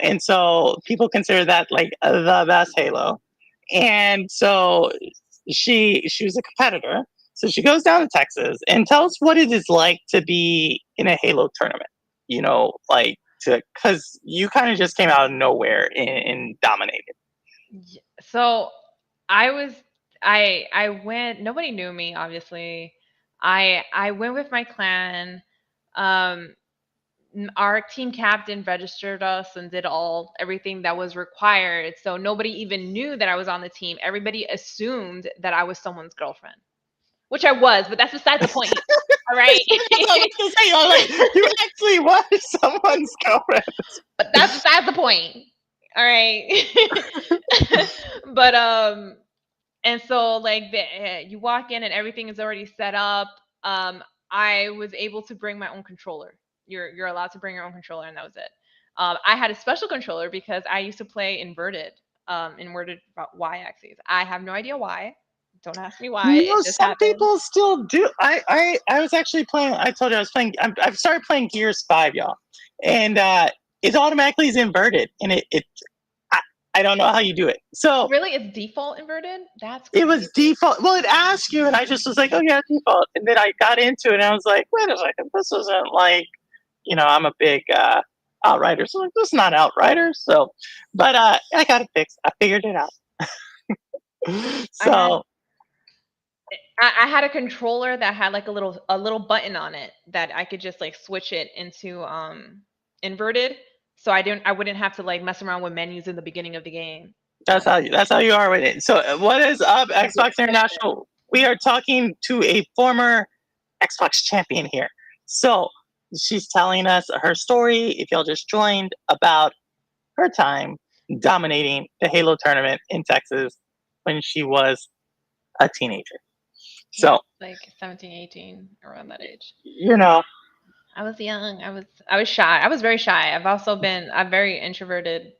And so people consider that like the best Halo. And so she was a competitor. So she goes down to Texas and tells what it is like to be in a Halo tournament. Like to because you kind of just came out of nowhere and dominated. So I was I went, nobody knew me obviously. I went with my clan. Um our team captain registered us and did everything that was required. So nobody even knew that I was on the team. Everybody assumed that I was someone's girlfriend, which I was, but that's beside the point. All right. I was gonna say, like, you actually were someone's girlfriend. But that's beside the point. All right. But and so like you walk in and everything is already set up. I was able to bring my own controller. You're allowed to bring your own controller, and that was it. I had a special controller because I used to play inverted y-axis. I have no idea why. Don't ask me why. It just Some happened. people still do. I was actually playing. I told you I was playing. I've started playing Gears 5, y'all, and it automatically is inverted, and I, I don't know how you do it. So Really, it's default inverted. That's it was crazy. default. Well, it asked you, and I just was like, oh yeah, default. And then I got into it, and I was like, wait a second, this isn't like, I'm a big Outrider, so like, this is not Outrider. So, but I got it fixed. I figured it out. I had So I had a controller that had like a little button on it that I could just like switch it into inverted, so I wouldn't have to like mess around with menus in the beginning of the game. that's how you are with it. So what is up, I get Xbox frustrated. International? We are talking to a former Xbox champion here. So she's telling us her story. If y'all just joined, about her time dominating the Halo tournament in Texas when she was a teenager. Yeah, So like 17, 18, around that age. you know, I was young. I was shy. I was very shy. I'm very introverted.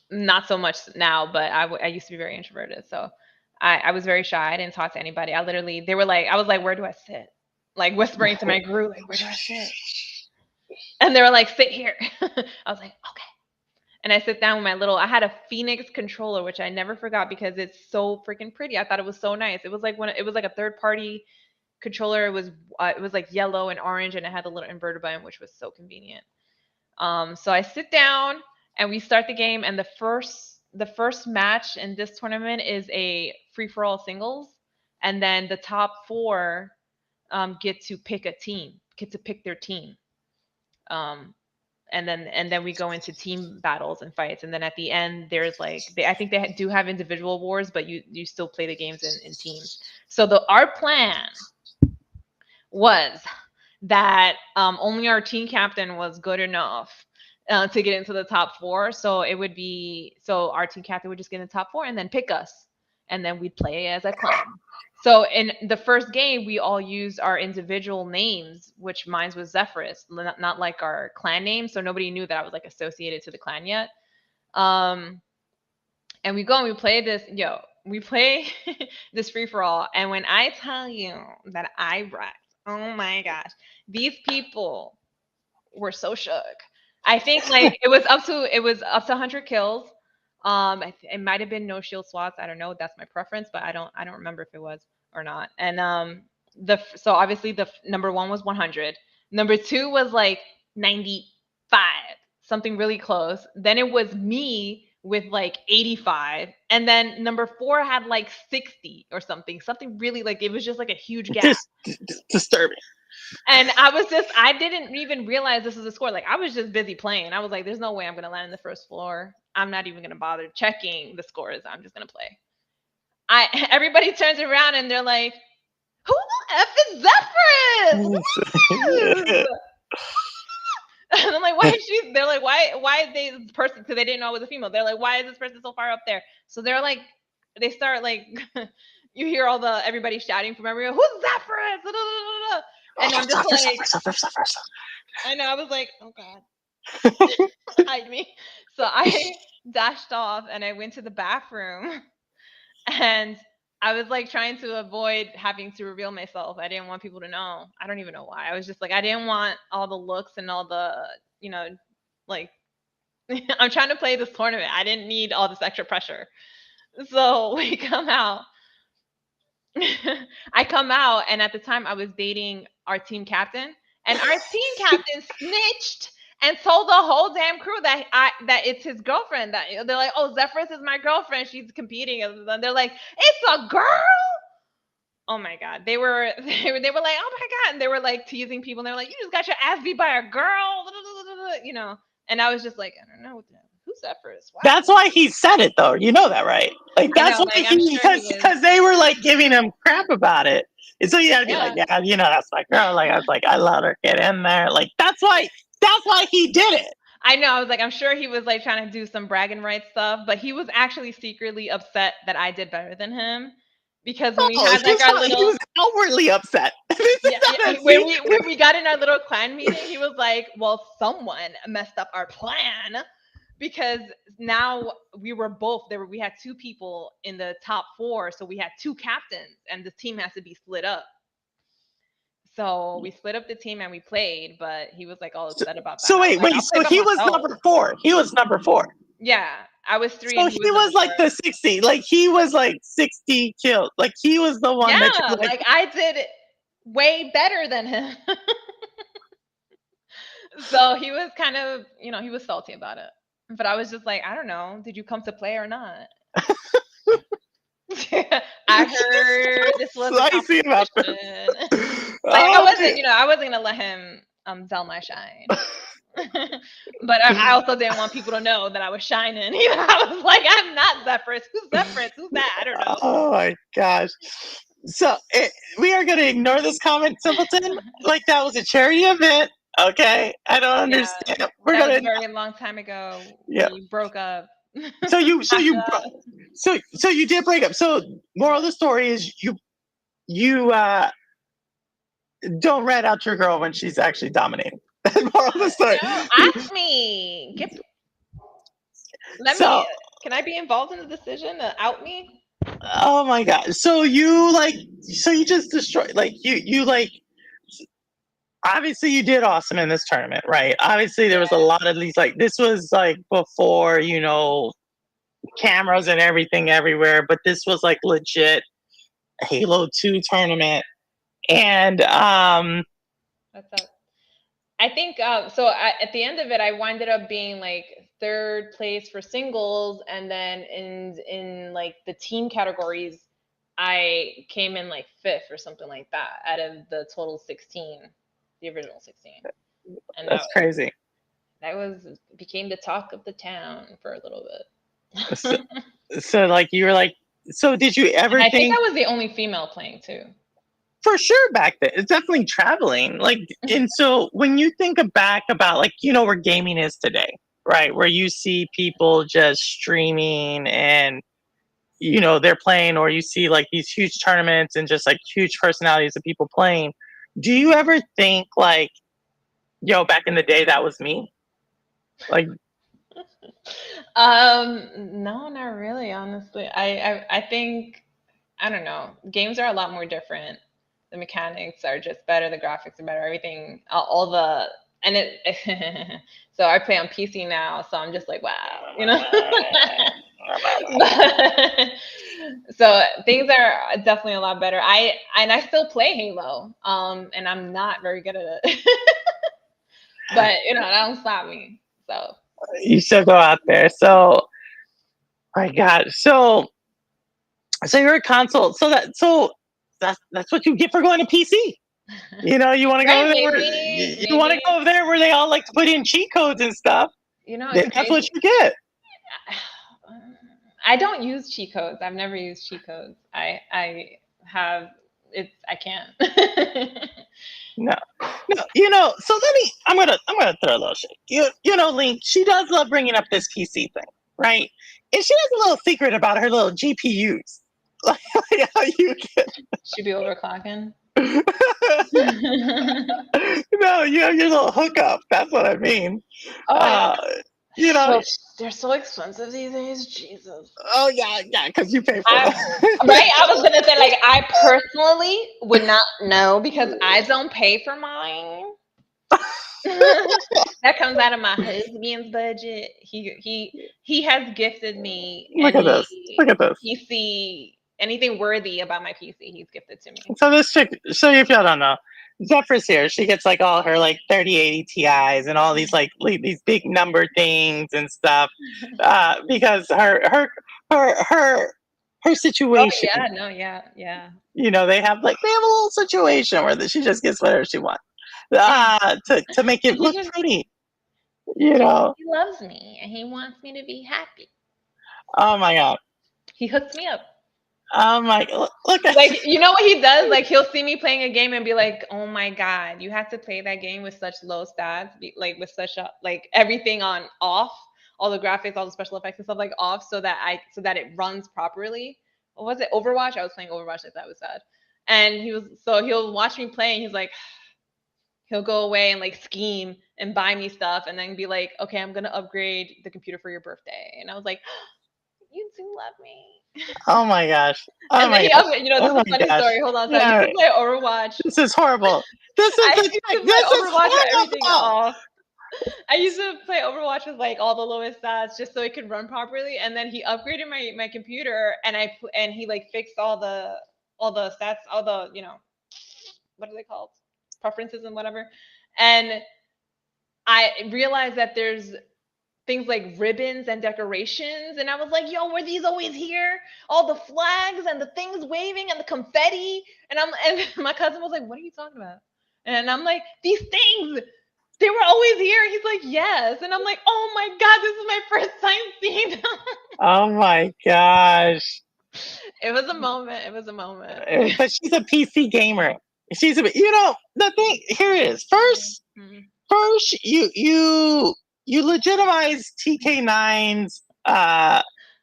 Not so much now, but I used to be very introverted. So I was very shy. I didn't talk to anybody. They were like, I was like, where do I sit? Like whispering to my group, like, where do I sit? And they were like, sit here. I was like, okay. And I sit down with I had a Phoenix controller, which I never forgot because it's so freaking pretty. I thought it was so nice. It was like a third party controller. It was like yellow and orange, and it had a little inverter button, which was so convenient. So I sit down and we start the game, and the first match in this tournament is a free for all singles, and then the top four get to pick their team. Um, and then we go into team battles and fights, and then at the end there's like I think they do have individual wars, but you still play the games in teams. So our plan was that only our team captain was good enough to get into the top four. So our team captain would just get in the top four and then pick us, and then we'd play as a clan. So in the first game, we all used our individual names, which mine was Xephrus, not like our clan name. So nobody knew that I was like associated to the clan yet. And we go and we play this, we play this free for all. And when I tell you that I wrecked, oh my gosh, these people were so shook. I think like it was up to 100 kills. It might have been no shield swaps. I don't know. That's my preference, but I don't remember if it was or not. And so obviously the number one was 100. Number two was like 95, something really close. Then it was me with like 85, and then number four had like 60 or something really, like it was just like a huge gap. Disturbing. And I didn't even realize this was a score. Like I was just busy playing. I was like, there's no way I'm going to land in the first floor. I'm not even going to bother checking the scores. I'm just going to play. Everybody turns around and they're like, who the F is Xephrus? And I'm like, they're like, why is this person, because they didn't know it was a female. They're like, why is this person so far up there? So they're like, they start like, you hear everybody shouting from everywhere, who's Xephrus? And I'm just like, I know, I was like, oh God, hide me. So I dashed off and I went to the bathroom and I was like trying to avoid having to reveal myself. I didn't want people to know. I don't even know why. I was just like, I didn't want all the looks and all the, like, I'm trying to play this tournament. I didn't need all this extra pressure. So we come out. I come out, and at the time I was dating our team captain, and our team captain snitched and told the whole damn crew that it's his girlfriend. That they're like, oh, Xephrus is my girlfriend. She's competing, and they're like, it's a girl. Oh my God, they were like, oh my God, and they were like teasing people. And they were like, you just got your ass beat by a girl, And I was just like, I don't know who's Xephrus. Wow. That's why he said it, though. You know that, right? Like that's why because they were like giving him crap about it. And so you had to be like, yeah, that's my girl. Like I was like, I let her get in there. Like that's why he did it. I know. I was like, I'm sure he was like trying to do some bragging rights stuff, but he was actually secretly upset that I did better than him. Because when we had like our little, he was outwardly upset. When we got in our little clan meeting, he was like, well, someone messed up our plan. Because now we had two people in the top 4, so we had 2 captains, and the team has to be split up. So we split up the team and we played, but he was like all upset about that. So wait, so he was number 4. He was number 4. Yeah, I was 3. So he was like the 60. Like he was like 60 kills. Like he was the one that like I did way better than him. So he was kind of, he was salty about it. But I was just like, I don't know. Did you come to play or not? I heard this was a competition. I wasn't gonna let him sell my shine. But I also didn't want people to know that I was shining. I was like, I'm not Xephrus. Who's Xephrus? Who's that? I don't know. Oh my gosh. So we are going to ignore this comment, Simpleton. Like that was a charity event. Okay, I don't understand. We're gonna a very long time ago. Yeah, we broke up. So you did break up. So moral of the story is you don't rat out your girl when she's actually dominating. That's moral of the story. Ask me. Can I be involved in the decision to out me? Oh my God! So you just destroyed. Like you like. Obviously you did awesome in this tournament, right? Obviously there was a lot of these, like this was like before, cameras and everything everywhere, but this was like legit Halo 2 tournament. And that's up. I think so at the end of it I winded up being like 3rd place for singles, and then in like the team categories I came in like 5th or something like that out of the total 16. The original 16. And that's crazy. That became the talk of the town for a little bit. So like you were like, so did you ever think I was the only female playing too? For sure back then. It's definitely traveling. Like, and so when you think back about like, where gaming is today, right? Where you see people just streaming and they're playing, or you see like these huge tournaments and just like huge personalities of people playing, do you ever think like, yo, back in the day, that was me? Like, No, not really, honestly. I think, I don't know. Games are a lot more different. The mechanics are just better. The graphics are better. Everything, all the, and it. So I play on PC now, so I'm just like, wow, you know. So things are definitely a lot better. I still play Halo, and I'm not very good at it, but that don't stop me. So you still go out there. So, my God. So you're a console. That's what you get for going to PC. You want to go right, there where you want to maybe go there where they all like to put in cheat codes and stuff. it's That's what crazy. you get. I don't use cheat codes. I've never used cheat codes. I have I can't. No, no. So I'm gonna throw a little shit. Link. She does love bringing up this PC thing, right? And she has a little secret about her little GPUs. Like how you get. Should be overclocking. No, you have your little hookup. That's what I mean. Oh, Yeah. they're so expensive these days. Jesus. Oh yeah, because you pay for them. Right? I was gonna say, like, I personally would not know because I don't pay for mine. That comes out of my husband's budget. He has gifted me Look at this. Look at this. PC, anything worthy about my PC. He's gifted to me. So this chick. So if y'all don't know, Xephrus here. She gets like all her like 3080 Ti's and all these like these big number things and stuff, because her situation. Oh yeah, no, yeah. They have a little situation where she just gets whatever she wants, to make it look pretty. He loves me and he wants me to be happy. Oh my God. He hooks me up. Oh my! Look at Like, you know what he does? Like, he'll see me playing a game and be like, "Oh my God, you have to play that game with such low stats, like with such a everything on off, all the graphics, all the special effects and stuff like off, so that it runs properly." What was it? Overwatch? I was playing Overwatch. I thought it was sad. And he'll watch me play and he's like, he'll go away and like scheme and buy me stuff and then be like, "Okay, I'm gonna upgrade the computer for your birthday." And I was like, "You do love me." Oh my gosh! Oh And then my gosh! this is a funny story. Hold on, so Yeah. I used to play Overwatch. This is horrible. This is I used to play Overwatch with everything horrible. off. I used to play Overwatch with like all the lowest stats just so it could run properly. And then he upgraded my computer, and he like fixed all the stats, all the what are they called, preferences and whatever. And I realized that there's things like ribbons and decorations, and I was like, "Yo, were these always here? All the flags and the things waving and the confetti." And my cousin was like, "What are you talking about?" And I'm like, "These things, they were always here." He's like, "Yes." And I'm like, "Oh my God, this is my first time seeing them." Oh my gosh! It was a moment. But she's a PC gamer. She's the thing here is first. First, you legitimize TK9's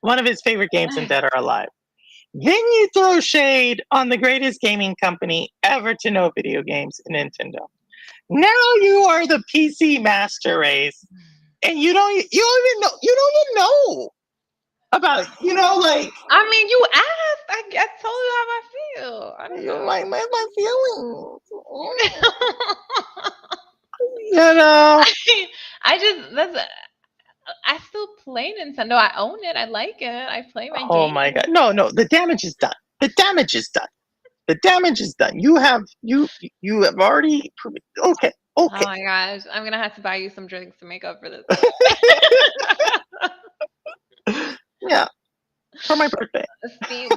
one of his favorite games in Dead or Alive. Then you throw shade on the greatest gaming company ever to know video games, Nintendo. Now you are the PC master race, and you don't even know about it. I mean, you asked. I told you how I feel. I don't know. My feelings. I still play Nintendo. I own it. I like it. I play my games. Oh my God! No, the damage is done. The damage is done. The damage is done. You have already proven. Okay. Oh my gosh! I'm gonna have to buy you some drinks to make up for this. Yeah, for my birthday.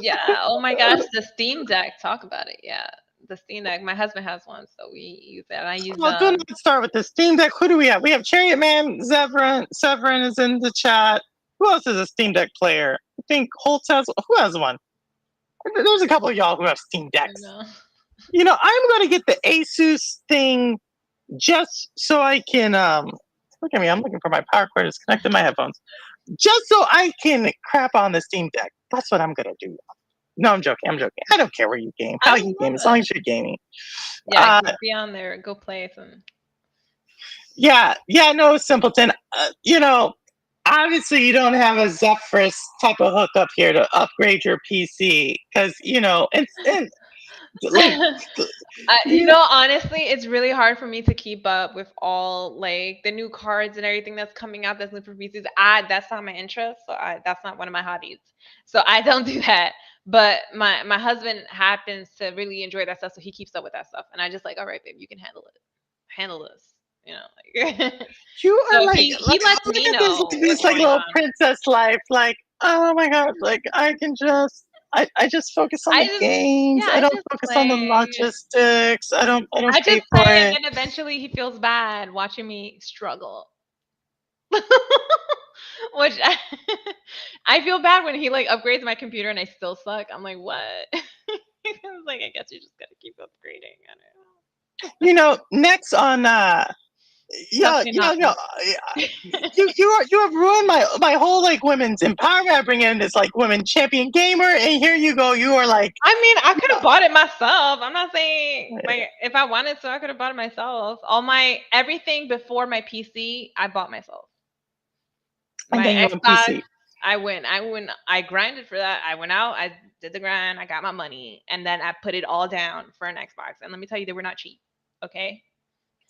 Yeah. Oh my gosh, the Steam Deck. Talk about it. Yeah, the Steam Deck. My husband has one, so we use that. I use. Well, do not start with the Steam Deck. Who do we have? We have Chariot Man. Severin is in the chat. Who else is a Steam Deck player? I think Holtz has. Who has one? There's a couple of y'all who have Steam Decks. I'm gonna get the Asus thing just so I can. Look at me. I'm looking for my power cord. It's connected to my headphones. just so I can crap on the Steam Deck. That's what I'm gonna do. No, I'm joking. I'm joking. I don't care where you game, I how love you game, as long it. as you're gaming. Yeah, Uh, be on there. Go play some. yeah, no, simpleton. Obviously you don't have a Xephrus type of hookup here to upgrade your PC because and like you Honestly, it's really hard for me to keep up with all like the new cards and everything that's coming out that's new for PCs. That's not my interest, so that's not one of my hobbies. So I don't do that. But my husband happens to really enjoy that stuff, so he keeps up with that stuff. And I just like, all right, babe, you can handle this, like. you are So like he lets look me at this know this what's like going little on. princess life. Like, oh my god, like I just focus on I the just games. Yeah, I I don't just focus on the play. logistics. I don't I pay just for play, and it. then eventually he feels bad watching me struggle. Which I feel bad when he like upgrades my computer and I still suck. I'm like, what? It's like, I guess you just gotta keep upgrading. I Next on don't know. yeah, Definitely not me. you have ruined my whole like women's empowerment. I bring in this like women champion gamer, and here you go. You are like, I mean, I could have bought it myself. I'm not saying like if I wanted to, I could have bought it myself. Everything before my PC, I bought myself. and My then you went Xbox, PC. I grinded for that. I went out, I did the grind, I got my money, and then I put it all down for an Xbox. And let me tell you, they were not cheap. Okay.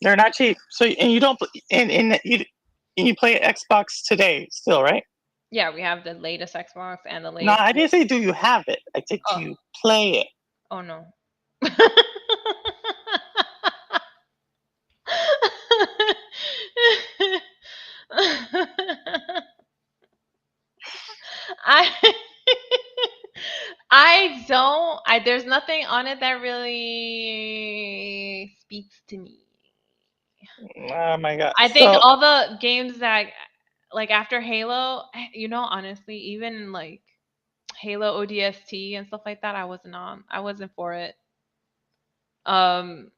They're not cheap. So and you don't you play Xbox today still, right? Yeah, we have the latest Xbox and the No, latest. I didn't say do you have it. I said do Oh, you play it. oh no. I I don't. There's nothing on it that really speaks to me. Oh my god. I think So all the games that like after Halo, honestly, even like Halo ODST and stuff like that, I wasn't for it. Um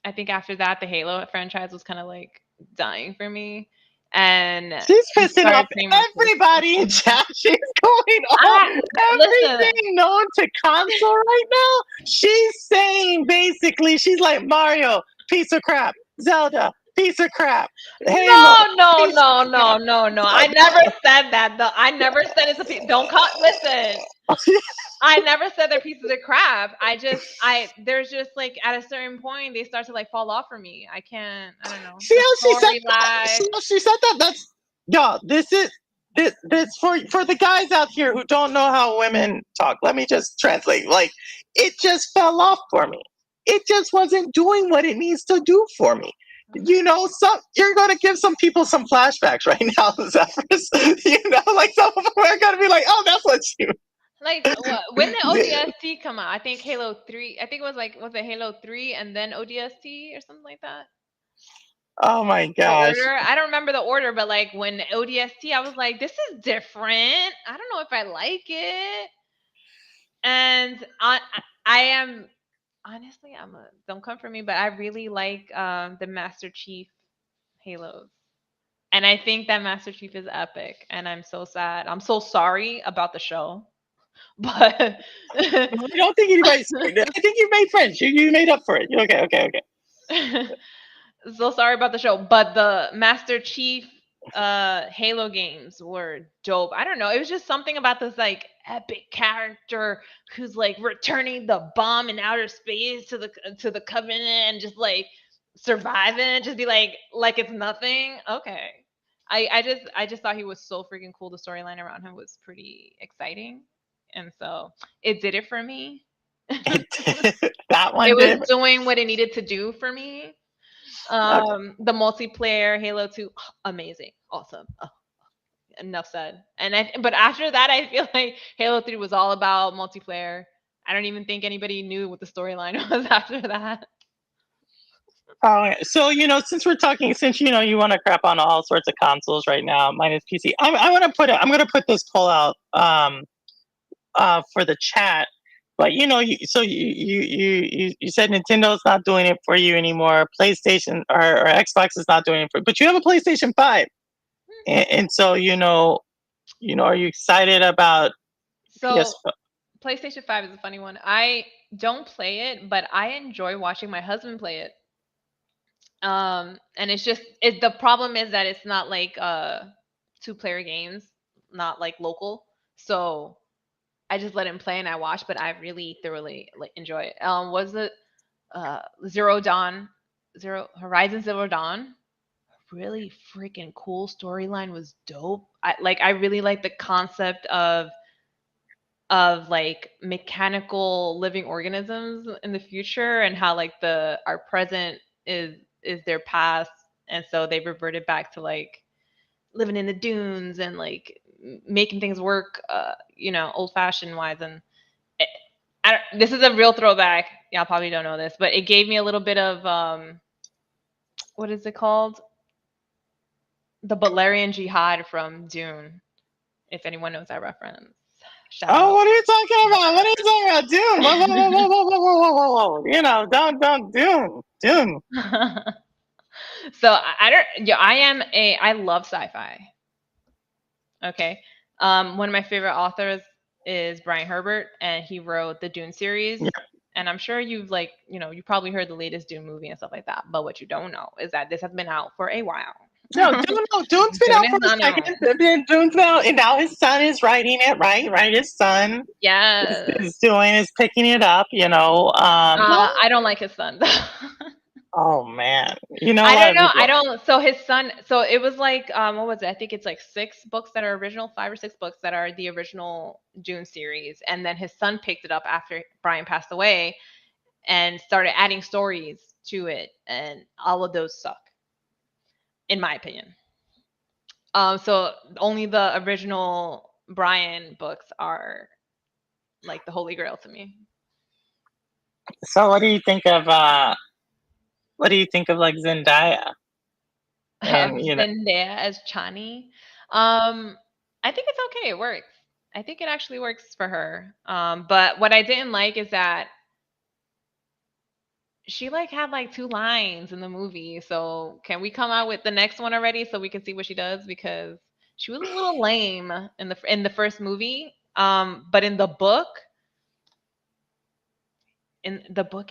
I think after that the Halo franchise was kind of like dying for me. And she's we pissing off started playing more everybody in PlayStation. chat. She's going on I Listen, everything known to console right now. She's saying basically, she's like Mario, piece of crap. Zelda, piece of crap. Halo, no, no, piece no, of crap. no, no, no. I never said that. Though I never said it's a piece. Don't call. Listen, I never said they're pieces of crap. There's just like at a certain point they start to like fall off for me. I can't. I don't know. See The how she said story that? line. She said that. That's y'all. This for the guys out here who don't know how women talk. Let me just translate. Like it just fell off for me. It just wasn't doing what it needs to do for me. You're gonna give some people some flashbacks right now, Xephrus. Like some of them are gonna be like, "Oh, that's what you." Like when did ODST come out? I think Halo 3. I think it was like was it Halo 3 and then ODST or something like that. Oh my The gosh! order. I don't remember the order, but like when ODST, I was like, this is different. I don't know if I like it. And I am honestly, don't come for me, but I really like the Master Chief Halos. And I think that Master Chief is epic. And I'm so sad. I'm so sorry about the show. But I don't think anybody's. I think you made friends. You made up for it. Okay, okay, okay. so sorry about the show. But the Master Chief Halo games were dope. I don't know. It was just something about this like epic character who's like returning the bomb in outer space to the Covenant and just like surviving it, just be like it's nothing. Okay. I just thought he was so freaking cool. The storyline around him was pretty exciting. And so it did it for me. That one It was did. doing what it needed to do for me. Okay. The multiplayer Halo 2, amazing, awesome. Enough said. But after that, I feel like Halo 3 was all about multiplayer. I don't even think anybody knew what the storyline was after that. Oh, so since we're talking, since you want to crap on all sorts of consoles right now, minus PC, I want to put it. I'm going to put this poll out for the chat. But so you said Nintendo's not doing it for you anymore. PlayStation or Xbox is not doing it for, but you have a PlayStation 5, and so are you excited about So PS5? PlayStation 5 is a funny one. I don't play it, but I enjoy watching my husband play it. And it's just the problem is that it's not like two-player games, not like local. So I just let him play and I watch, but I really thoroughly like enjoy it. Was it Zero Dawn, Zero Horizon Zero Dawn? Really freaking cool storyline, was dope. I really like the concept of like mechanical living organisms in the future, and how like the our present is their past, and so they reverted back to like living in the dunes and like making things work, old fashioned wise. And it, this is a real throwback. Y'all probably don't know this, but it gave me a little bit of what is it called, the Balerian Jihad from Dune, if anyone knows that reference. Shout Oh, out. what are you talking about? What are you talking about? Dune. Whoa, whoa, whoa, whoa, whoa, whoa, whoa, whoa, whoa. Don't Dune. Dune. So I don't. Yeah, I love sci-fi. Okay. One of my favorite authors is Brian Herbert, and he wrote the Dune series. Yeah. And I'm sure you've you probably heard the latest Dune movie and stuff like that. But what you don't know is that this has been out for a while. No, Dune's been Dune out is for a not second. out. Dune's been out, and now his son is writing it. Right. His son Yes. is picking it up. Well, I don't like his son. oh man, a I lot don't of know. I people. don't. So his son. So it was like, what was it? I think it's like 6 books that are original, 5 or 6 books that are the original Dune series, and then his son picked it up after Brian passed away and started adding stories to it, and all of those suck, in my opinion. So only the original Brian books are like the holy grail to me. So, what do you think of? What do you think of like Zendaya? And Zendaya as Chani. I think it's okay. It works. I think it actually works for her. But what I didn't like is that she like had like 2 lines in the movie. So can we come out with the next one already so we can see what she does? Because she was a little lame in the first movie. But in the book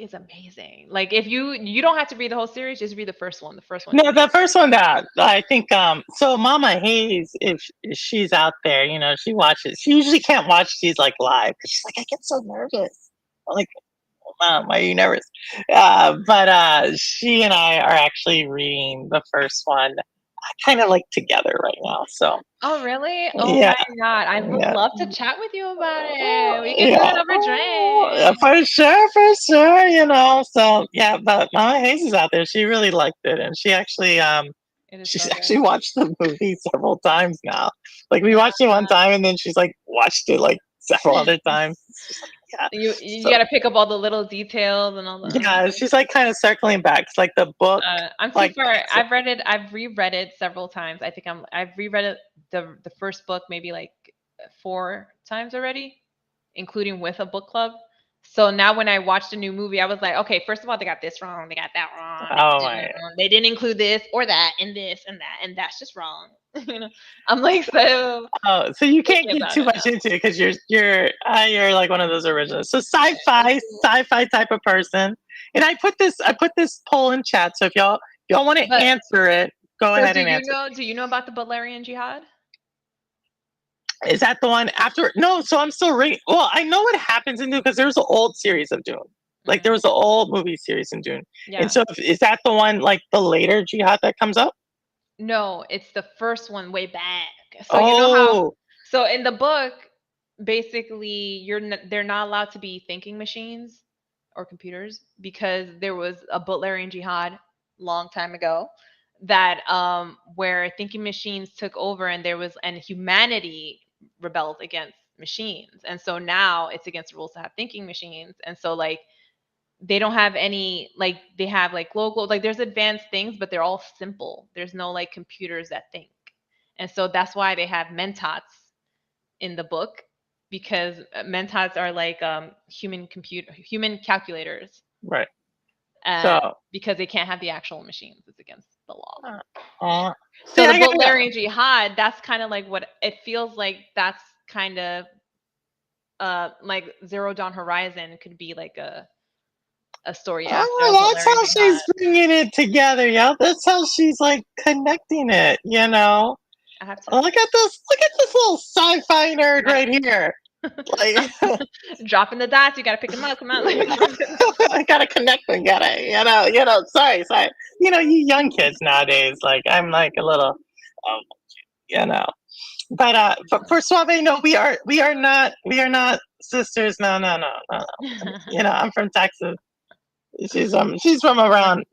is amazing. Like if you don't have to read the whole series, just read the first one. The first one is no, the amazing. first one that I think. So Mama Hayes, if she's out there, she watches. She usually can't watch these like live because she's like, I get so nervous. I'm like, Mom, why are you nervous? But she and I are actually reading the first one, kind of like together right now. So Oh, really? Oh yeah, my God. I would yeah, love to chat with you about it. We can do yeah, it over yeah, drink. for sure, for sure. So yeah, but Mama Hayes is out there. She really liked it, and It is she's so good. actually watched the movie several times now. Like we watched it one Uh, time, and then she's like watched it like several other times. She's like, yeah. you So got to pick up all the little details and all the. yeah, she's like kind of circling back. It's like the book, I'm too like far. so, I've read it. I've reread it several times. I think I've reread it the first book maybe like 4 times already, including with a book club. So now when I watched a new movie, I was like, okay, first of all, they got this wrong, they got that wrong, oh my. they didn't include this or that and this and that, and that's just wrong. I'm like so Oh, so you can't picky get about too it much into it because you're like one of those originals. So now. sci-fi type of person. And I put this poll in chat. So if y'all want to But answer it, go so ahead and answer. do you know about the Balerian Jihad? Is that the one after? No, so I'm still reading. Well, I know what happens in Dune because there's an old series of Dune. Like Mm, there was an old movie series in Dune. And yeah. so is that the one like the later jihad that comes up? No, it's the first one way back. So you know how Oh, so in the book, basically they're not allowed to be thinking machines or computers because there was a Butlerian jihad long time ago that where thinking machines took over, and humanity rebelled against machines. And so now it's against the rules to have thinking machines. And so like they don't have any, like they have like local, like there's advanced things, but they're all simple. There's no like computers that think. And so that's why they have mentats in the book, because mentats are like human calculators, right. uh, So because they can't have the actual machines. It's against. the law. See, So the I gotta go. Butlerian jihad, that's kind of like what it feels like. That's kind of like Zero Dawn Horizon could be like a story after That's Butlerian how jihad. she's bringing it together, yo. That's how she's like connecting it, you know. I have to Look at this! Look at this little sci-fi nerd gotta, right here. Like, dropping the dots. You gotta pick them up. Come on. I gotta connect them. Gotta, you know. Sorry. You know, you young kids nowadays. Like, I'm like a little, um, you know. But for Suave, no, we are not sisters. No, no, no, no. You know, I'm from Texas. She's from around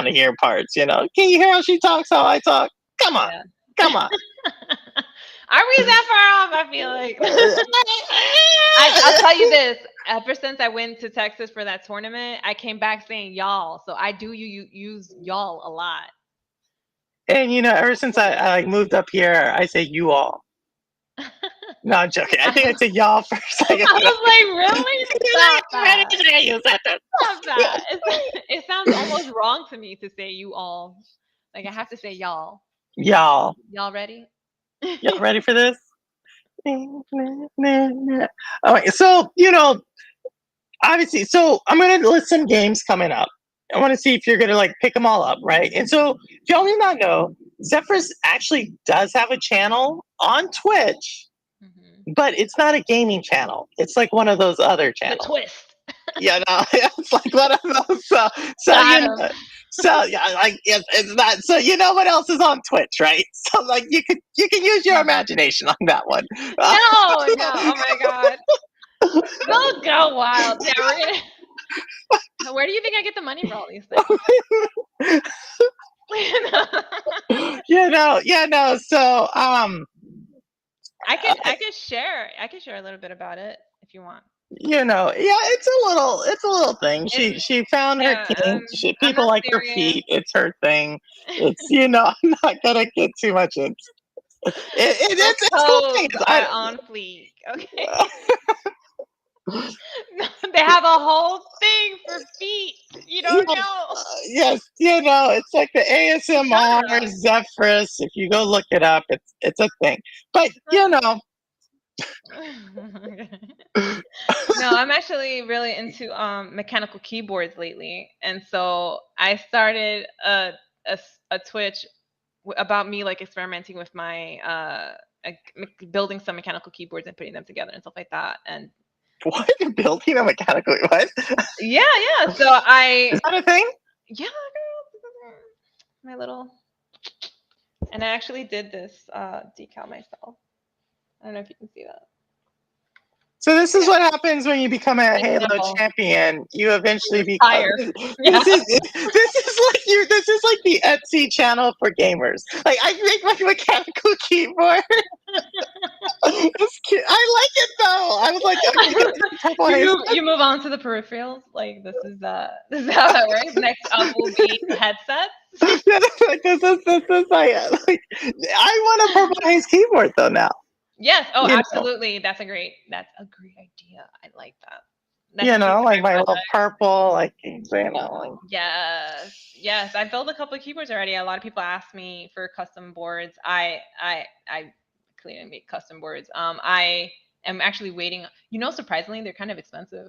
here parts. You know, can you hear how she talks? How I talk? Come on, Yeah. come on. Are we that far off? I feel like. I'll tell you this. Ever since I went to Texas for that tournament, I came back saying y'all. So I do use y'all a lot. And you know, ever since I like moved up here, I say you all. No, I'm joking. I think I said y'all first. I was like, really? Stop that. Stop that. It sounds almost wrong to me to say you all. Like I have to say y'all. Y'all. Y'all ready? Y'all ready for this? All right. So, you know, obviously, so I'm going to list some games coming up. I want to see if you're going to like pick them all up, right? And so, if y'all do not know, Xephrus actually does have a channel on Twitch, but it's not a gaming channel. It's like one of those other The channels. twist. Yeah, no, it's like one of those. So Got you know, him. so yeah, like it's not. So you know what else is on Twitch, right? So like you can use your imagination on that one. No. Oh my God. Don't go wild. Yeah, we're gonna. Where do you think I get the money for all these things? Yeah, no. So I could share. I could share a little bit about it if you want. you know, yeah, it's a little thing. It's She found her yeah. kink. I'm People not like her serious. feet. It's her thing. It's I'm not gonna get too much into it. Those It's cool things. toes are on fleek. Okay. They have a whole thing for feet. You don't Yes, know. yes, you know, it's like the ASMR Shut up. Xephrus. If you go look it up, it's a thing. But you know, No, I'm actually really into mechanical keyboards lately, and so I started a Twitch about me like experimenting with my building some mechanical keyboards and putting them together and stuff like that. And what you're building a mechanical? What yeah, yeah. So is that a thing? yeah, girl, my little, and I actually did this decal myself. I don't know if you can see that. So this is what happens when you become a It's Halo simple. champion. You eventually become. Tire. Yeah. This is like the Etsy channel for gamers. Like I make my mechanical keyboard. It's cute. I like it though. I was like, I'm gonna get this purple haze. You move on to the peripherals. Like this is how that works. Next up will be headsets. Like, this is like I want a purple haze keyboard though now. Yes. Oh, You know, absolutely. That's a great idea. I like that. That could be for like my my little project. purple, like like Yes. Yes. I built a couple of keyboards already. A lot of people ask me for custom boards. I clearly make custom boards. I am actually waiting. Surprisingly, they're kind of expensive.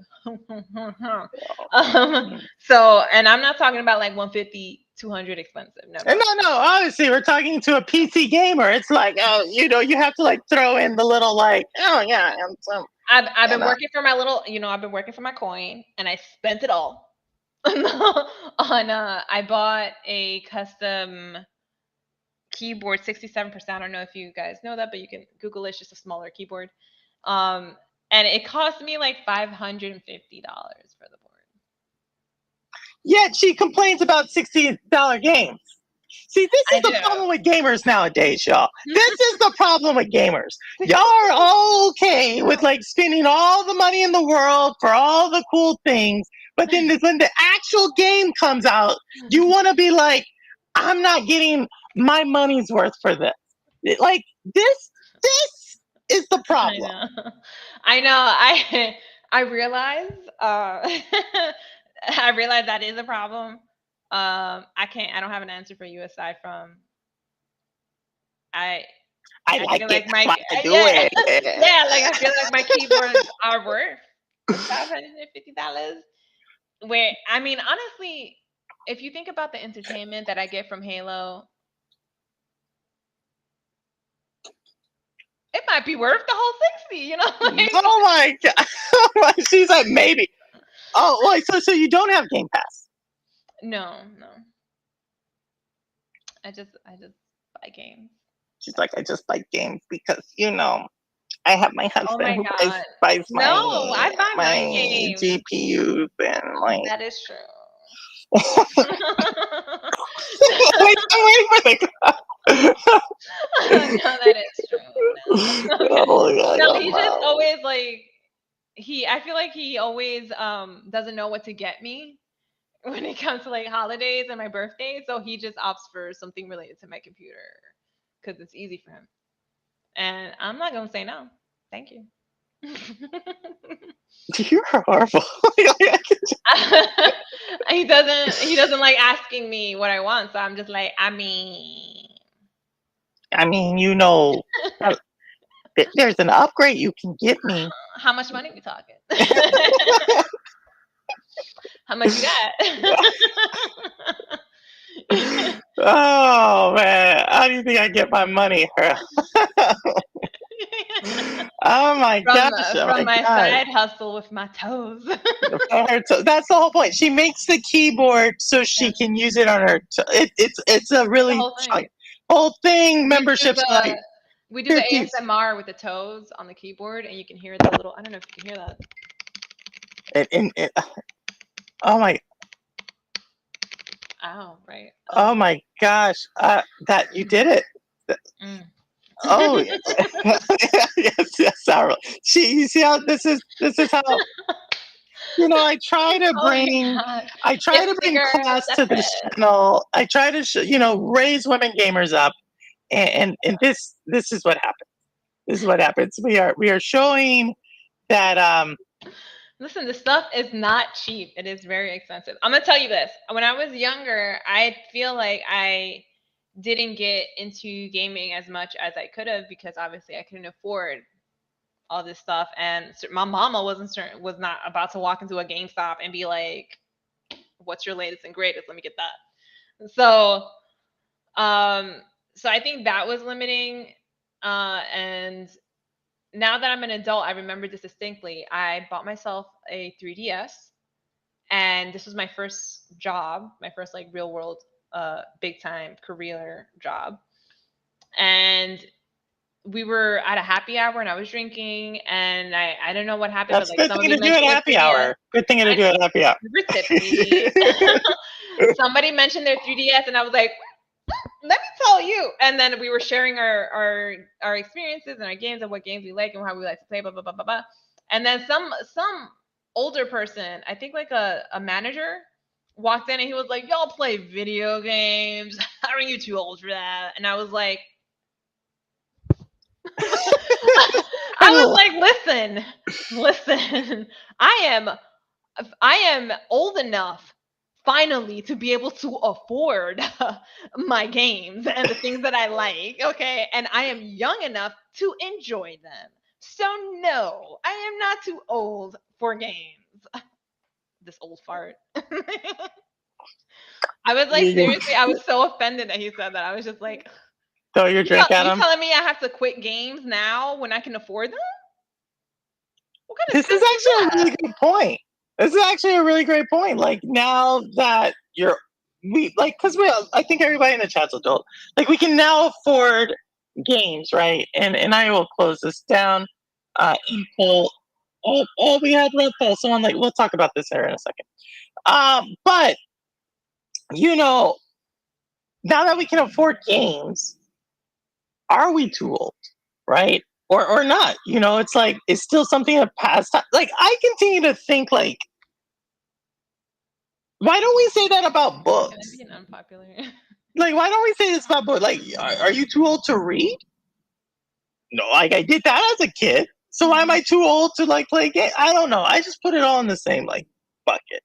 So, and I'm not talking about like 150, 200 expensive. No, no. no. Obviously, we're talking to a PC gamer. It's like, oh, you have to like throw in the little like, oh yeah, and some. I've been working for my little, I've been working for my coin, and I spent it all on. I bought a custom keyboard, 67%. I don't know if you guys know that, but you can Google it. It's just a smaller keyboard, um, and it cost me like $550 for the board. Yet she complains about $60 games. See, this is the problem with gamers nowadays, y'all. This is the problem with gamers. Y'all are okay with like spending all the money in the world for all the cool things, but then when the actual game comes out, you want to be like, I'm not getting my money's worth for this. Like this is the problem. I know. I realize. I realize that is a problem. I don't have an answer for you aside from I I I like feel it. like That's my why I do yeah it. yeah like I feel like my keyboards are worth $550. Where I mean honestly, if you think about the entertainment that I get from Halo, it might be worth the whole 60. You know, Oh my god! She's like maybe. Oh, well, so you don't have Game Pass? no, no. I just buy games. She's like, I just like games because I have my Oh husband my who god. buys No, I buy my my games. GPUs and like. That is true. Wait, I'm waiting for the. No, that is true. No. Okay. Oh my No, god, he just mom. always like I feel like he always doesn't know what to get me when it comes to like holidays and my birthday, so he just opts for something related to my computer cuz it's easy for him. And I'm not going to say no. Thank you. You're horrible. He doesn't like asking me what I want, so I'm just like, I mean, uh, there's an upgrade you can get me. how much money we talking? How much you got? Oh man, how do you think I get my money? Oh my from gosh! Oh from my my god! side hustle with my toes. That's the whole point. She makes the keyboard so Yeah, she can use it on her. It's a the really whole thing. whole thing. We do Membership the site. we do the Here, keys. ASMR with the toes on the keyboard, and you can hear the little. I don't know if you can hear that. And oh my Oh, right. oh my gosh! That you did it. Mm. Oh yes, Sarah. You see how this is how I try to Oh my bring god. class Step to this channel. I try to raise women gamers up, and this is what happens. This is what happens. We are showing that Listen, the stuff is not cheap. It is very expensive. I'm gonna tell you this. When I was younger, I feel like I didn't get into gaming as much as I could have because obviously I couldn't afford all this stuff, and my mama was not about to walk into a GameStop and be like, "What's your latest and greatest? Let me get that." Um, so I think that was limiting. And now that I'm an adult, I remember this distinctly. I bought myself a 3DS, and this was my first job, my first like real world, big time career job. And we were at a happy hour, and I was drinking, and I don't know what happened, but that's a like good thing somebody to do at mentioned their happy 3DS. hour. Good thing to I do at happy hour. we were tipsy. Somebody mentioned their 3DS, and I was like, let me tell you. And then we were sharing our experiences and our games and what games we like and how we like to play, blah blah blah blah blah. And then some older person, I think like a manager, walked in and he was like, "Y'all play video games? How are you too old for that?" And I was like, I was like, listen, I am old enough finally to be able to afford my games and the things that I like, okay? And I am young enough to enjoy them. So no, I am not too old for games. This old fart. I was like, You seriously, I was so offended that he said that. I was just like, throw your drink at you him. telling me I have to quit games now when I can afford them? What kind of This is sense is actually a that? really good point. This is actually a really great point. Like now that because I think everybody in the chat's adult. Like we can now afford games, right? And I will close this down. In poll, all we had red poll. Someone we'll talk about this here in a second. But you know, now that we can afford games, are we too old, right? Or not? It's like it's still something that passed. Like I continue to think why don't we say that about Can I books? be an unpopular? Like, why don't we say this about books? Like, are you too old to read? No, like I did that as a kid. So why am I too old to play game? I don't know. I just put it all in the same bucket.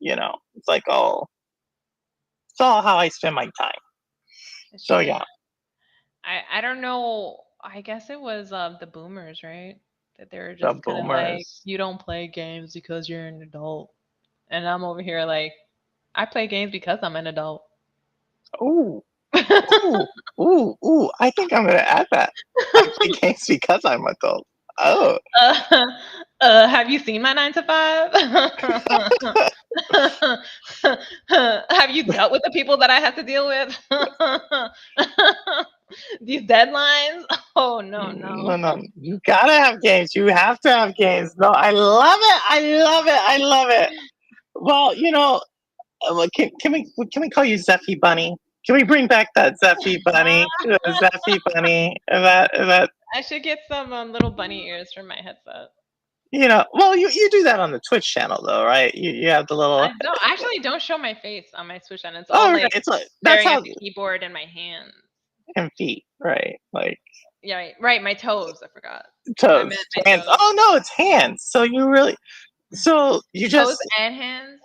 It's like, oh, It's all how I spend my time. So yeah. I don't know. I guess it was the boomers, right? That they were The just kind of like, boomers. you don't play games because you're an adult, and I'm over here like, I play games because I'm an adult. Ooh. Ooh. Ooh. I think I'm gonna add that. I play games because I'm adult. Oh. Have you seen my 9 to 5? Have you dealt with the people that I have to deal with? These deadlines? Oh no, no. No. You gotta have games. You have to have games. No, I love it. I love it. I love it. Well, can we call you Zeffy Bunny? Can we bring back that Zeffy Bunny? Zeffy Bunny. That I should get some little bunny ears for my headset. well, you do that on the Twitch channel though, right? You have the little. I actually don't show my face on my Switch, and it's all Oh, right. like It's like that's staring how at the keyboard and my hands. and feet, right? Like Yeah, right. My toes. I forgot. I toes, meant my hands. toes. Oh no, it's hands. So you Toes just. and hands.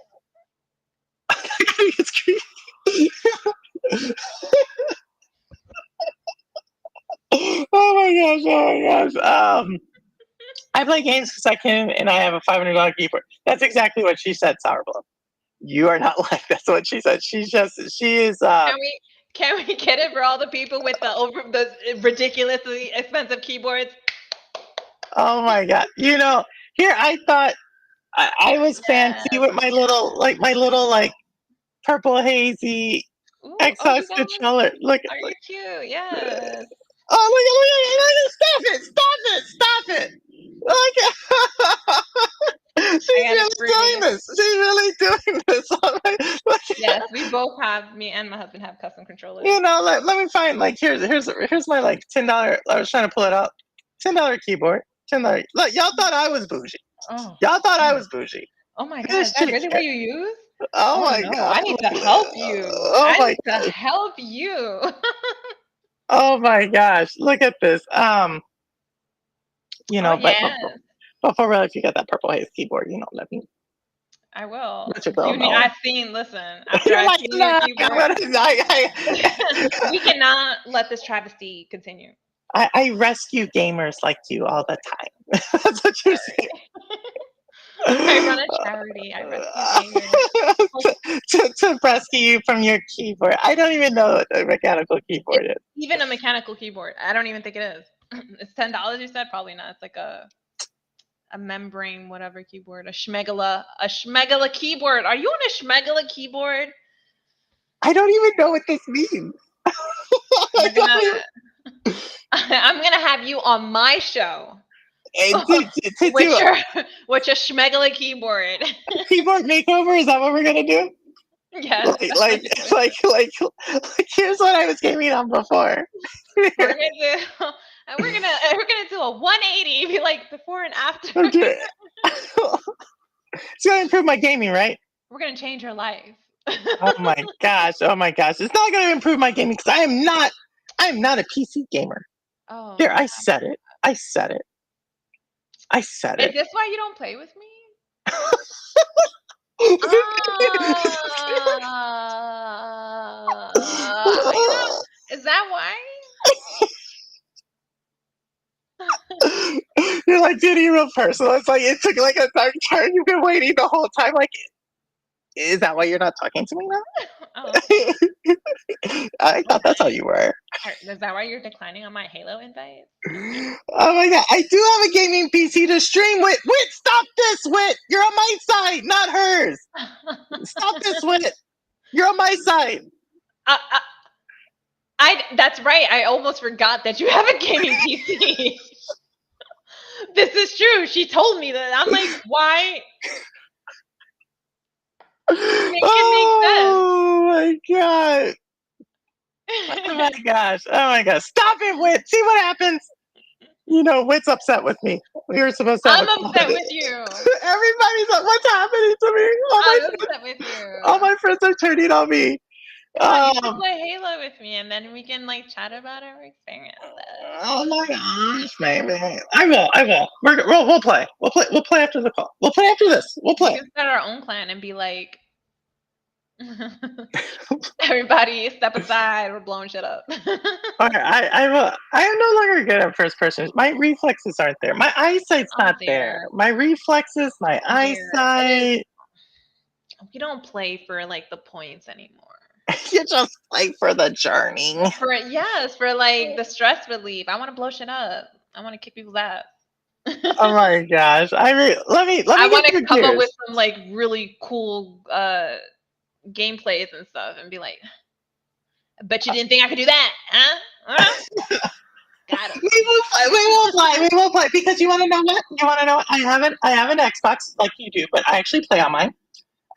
It's creepy. Oh my gosh! Oh my gosh! I play games because I can, and I have a $500 keyboard. That's exactly what she said, Sourblum. You are not like that's what she said. She is. Can we get it for all the people with the ridiculously expensive keyboards? Oh my god! Here I thought I was fancy Yes. with my little purple hazy Ooh, oh, you Xhouse got one? controller. Look, Are you look. cute? Yes. Oh, look at stop it! She's I got it really for doing you. this. She's really doing this. Look, Yes, we both have. Me and my husband have custom controllers. let me find here's my $10. I was trying to pull it up. $10 keyboard. $10. Look, y'all thought I was bougie. Oh. Y'all thought I was bougie. Oh my God, is This that chick really here. what you use? Oh Oh my no, god. I need to help you. Oh I my need to help you. oh my gosh. Look at this. Oh But yeah, for real, if you got that purple haze keyboard, let me I will. let your girl You need. know. I've seen. Listen, after You're I've like, seen your nah, keyboard, I, we cannot let this travesty continue. I rescue gamers like you all the time. That's what you're saying. I run a charity. I rescue gamers. to rescue you from your keyboard. I don't even know what a mechanical keyboard It's is. even a mechanical keyboard. I don't even think it is. It's $10. You said probably not. It's like a membrane whatever keyboard. A schmegala keyboard. Are you on a schmegala keyboard? I don't even know what this means. I You're don't gonna. even, I'm gonna have you on my show to with do your schmegala keyboard. a keyboard makeover. Is that what we're gonna do? Yes, Like, that's what like, you're doing. like, here's what I was gaming on before. We're gonna do, and we're gonna do a 180. Be like before and after. Okay. It's gonna improve my gaming, right? We're gonna change your life. Oh my gosh! Oh my gosh! It's not gonna improve my gaming because I am not a PC gamer. Oh Here, yeah. I said it. I said it. I said Is it. this why you don't play with me? Is that why? You're like getting real personal. It's like it took like a dark turn. You've been waiting the whole time. Like, is that why you're not talking to me Oh, okay. now? I thought that's how you were. Is that why you're declining on my Halo invite? Oh my god! I do have a gaming PC to stream with. Wit, stop this, Wit. You're on my side, not hers. Stop this, Wit. You're on my side. That's right. I almost forgot that you have a gaming PC. This is true. She told me that. I'm like, why? Make it make sense. Oh my god! Oh my gosh! Oh my gosh! Stop it, Wit. See what happens. Wit's upset with me. We were supposed to have I'm a upset with you. Everybody's like, what's happening to me? I'm upset with you. All my friends are turning on me. Come on, you should play Halo with me, and then we can chat about our experiences. Oh my gosh, baby! I will. We'll play. We'll play after the call. We'll play after this. We'll We play. can start our own clan and be like, Everybody, step aside. We're blowing shit up. I am no longer good at first person. My reflexes aren't there. My eyesight's Oh not there. dear. My reflexes, my Oh dear. It is. eyesight. We don't play for like the points anymore. You just play for the journey. For yes, for like the stress relief. I want to blow shit up. I want to kick people's ass. Oh my gosh! I mean, let I me want get to through come up with gears. some like really cool gameplays and stuff and be like, I bet you didn't think I could do that, huh? Huh? Got him. We will play. We will play. We will play because you want to know what? You want to know what? I have an Xbox like you do, but I actually play on mine.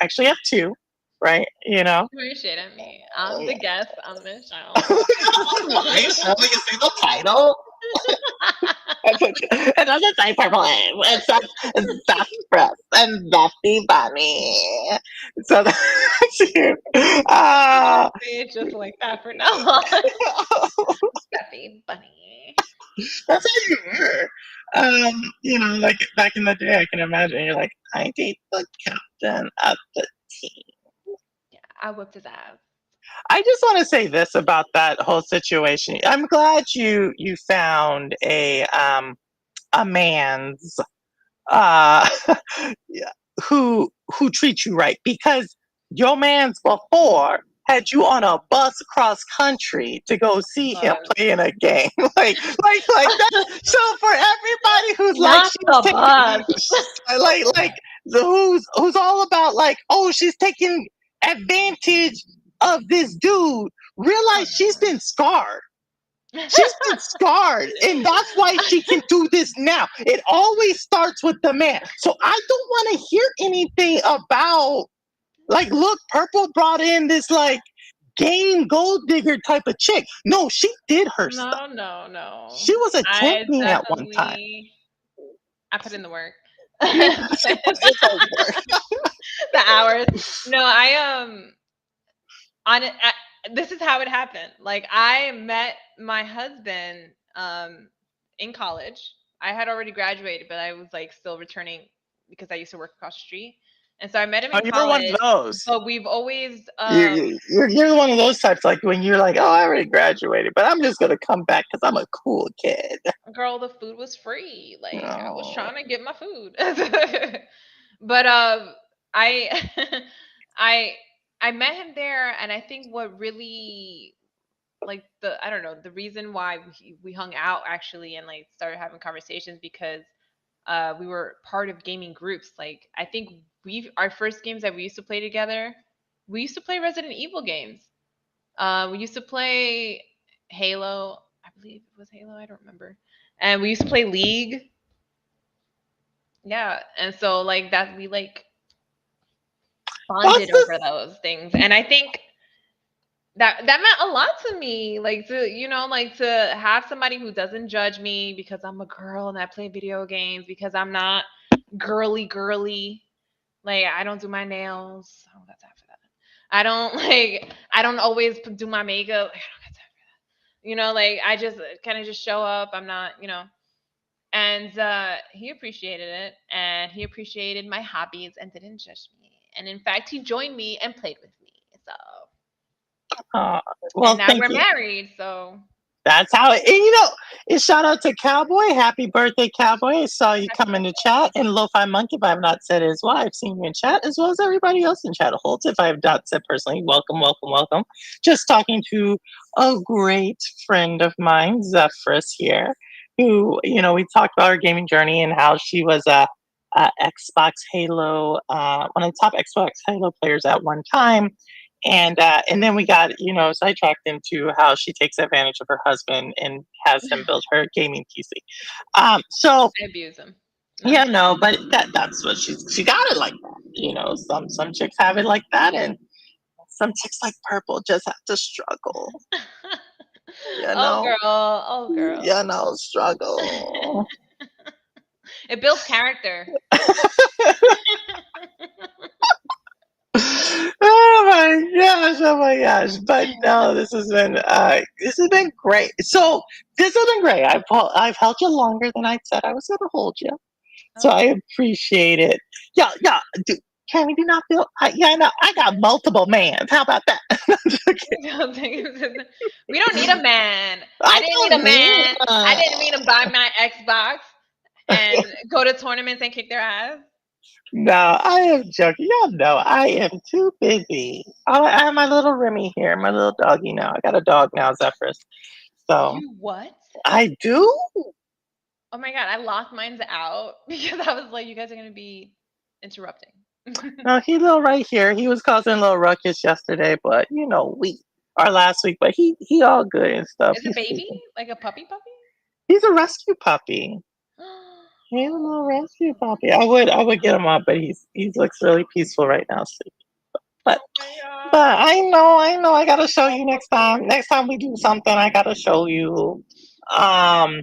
I actually have two, right? You know. Appreciate it, me. I'm the guest on this show. Right? So you see the title. It doesn't say purple. It says Xephrus and Zesty Bunny. So that's you. I'll Uh, say it just like that for now on. Stuffy bunny. that's how you were. You know, like back in the day, I can imagine you're like, I date the captain of the team. Yeah, I whipped his ass. I just want to say this about that whole situation. I'm glad you found a man's uh yeah, who treats you right because your man's before had you on a bus across country to go see him But play in a game like that. So for everybody who's like not she's the taking bus. like who's all about like, oh, she's taking advantage of this dude, Oh realize she's no. been scarred. She's been scarred, and that's why she can do this now. It always starts with the man. So I don't want to hear anything about like, look, Purple brought in this like game gold digger type of chick. No, she did her stuff. No. She was a I champion at one time. definitely I put in the work. You she put in the work. The hours. No, on it. This is how it happened. Like I met my husband in college. I had already graduated, but I was like still returning because I used to work across the street. And so I met him Oh, in you were one college, of those. but we've always You're one of those types like when you're like, oh, I already graduated, but I'm just gonna come back because I'm a cool kid. girl, the food was free. Like I was Oh. trying to get my food. But I I I met him there, and I think what really like the I don't know the reason why we hung out actually and like started having conversations because we were part of gaming groups. Like I think we our first games that we used to play together, we used to play Resident Evil games. We used to play Halo. I believe it was Halo. I don't remember. And we used to play League. Yeah, and so like that we like That's bonded the over those things, and I think that meant a lot to me. Like to like to have somebody who doesn't judge me because I'm a girl and I play video games because I'm not girly. Like I don't do my nails. I don't got time for that. I don't always do my makeup. Like, I don't got time for that. Like I just kind of just show up. I'm not. And he appreciated it, and he appreciated my hobbies and didn't judge me. And in fact, he joined me and played with me. So, uh, and well, now thank we're you. married. So, That's how it. And and shout out to Cowboy. Happy birthday, Cowboy! I saw you happy come into birthday. chat, and Lo-Fi Monkey. If I have not said it as well, I've seen you in chat as well as everybody else in chat. Holds. If I have not said personally, welcome, welcome, welcome. Just talking to a great friend of mine, Xephrus here, who we talked about her gaming journey and how she was a Xbox Halo, one of the top Xbox Halo players at one time, and then we got sidetracked into how she takes advantage of her husband and has him build her gaming PC. So I abuse him. No. yeah, no, but that's what she got it like that. Some chicks have it like that, and some chicks like Purple just have to struggle. You Oh know, girl. Oh girl. struggle. It builds character. Oh my gosh! But no, this has been great. So this has been great. I've held you longer than I said I was going to hold you, so Oh, I appreciate it. Yeah. Dude, Tammy, do not feel. Yeah, I know. I got multiple mans. How about that? We don't need a man. I I didn't need a don't need. man. I didn't mean to buy my Xbox and go to tournaments and kick their ass. No, I am joking. Y'all know I am too busy. I have my little Remy here, my little doggy now. I got a dog now, Xephrus. So You what? I do. Oh my god, I locked mine's out because I was like, you guys are gonna be interrupting. No, he little right here. He was causing a little ruckus yesterday, but or last week, but he all good and stuff. Is a He's baby sleeping. like a puppy? He's a rescue puppy. He's a little rescue puppy. I would get him up, but he looks really peaceful right now, sleeping. But Oh my god. but I know I gotta show you next time. Next time we do something, I gotta show you. Um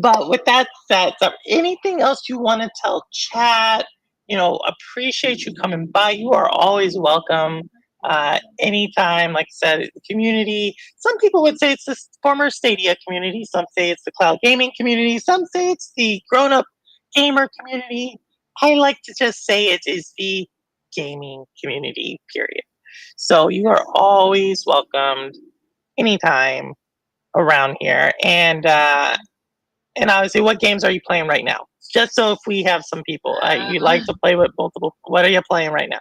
but with that said, so anything else you want to tell chat, appreciate you coming by. You are always welcome. Anytime, like I said, the community. Some people would say it's the former Stadia community. Some say it's the cloud gaming community. Some say it's the grown up gamer community. I like to just say it is the gaming community, period. So you are always welcomed anytime around here. And obviously, what games are you playing right now? Just so if we have some people, you like to play with multiple. What are you playing right now?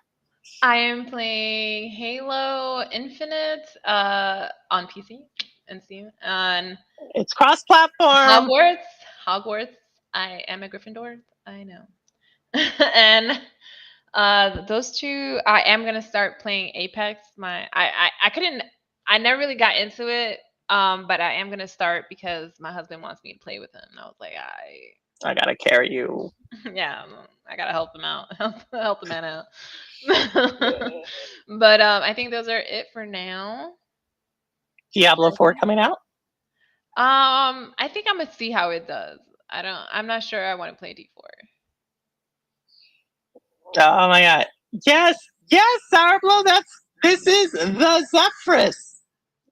I am playing Halo Infinite on PC and Steam. And It's cross-platform. Hogwarts. I am a Gryffindor. I know. And those two, I am gonna start playing Apex. I couldn't. I never really got into it. But I am gonna start because my husband wants me to play with him. And I was like, I gotta carry you. yeah, I gotta help him out. Help the man out. But I think those are it for now. Diablo 4 coming out. I think I'm gonna see how it does. I'm not sure I want to play D4. Oh my god! Yes, Sour Blow. This is the Xephrus.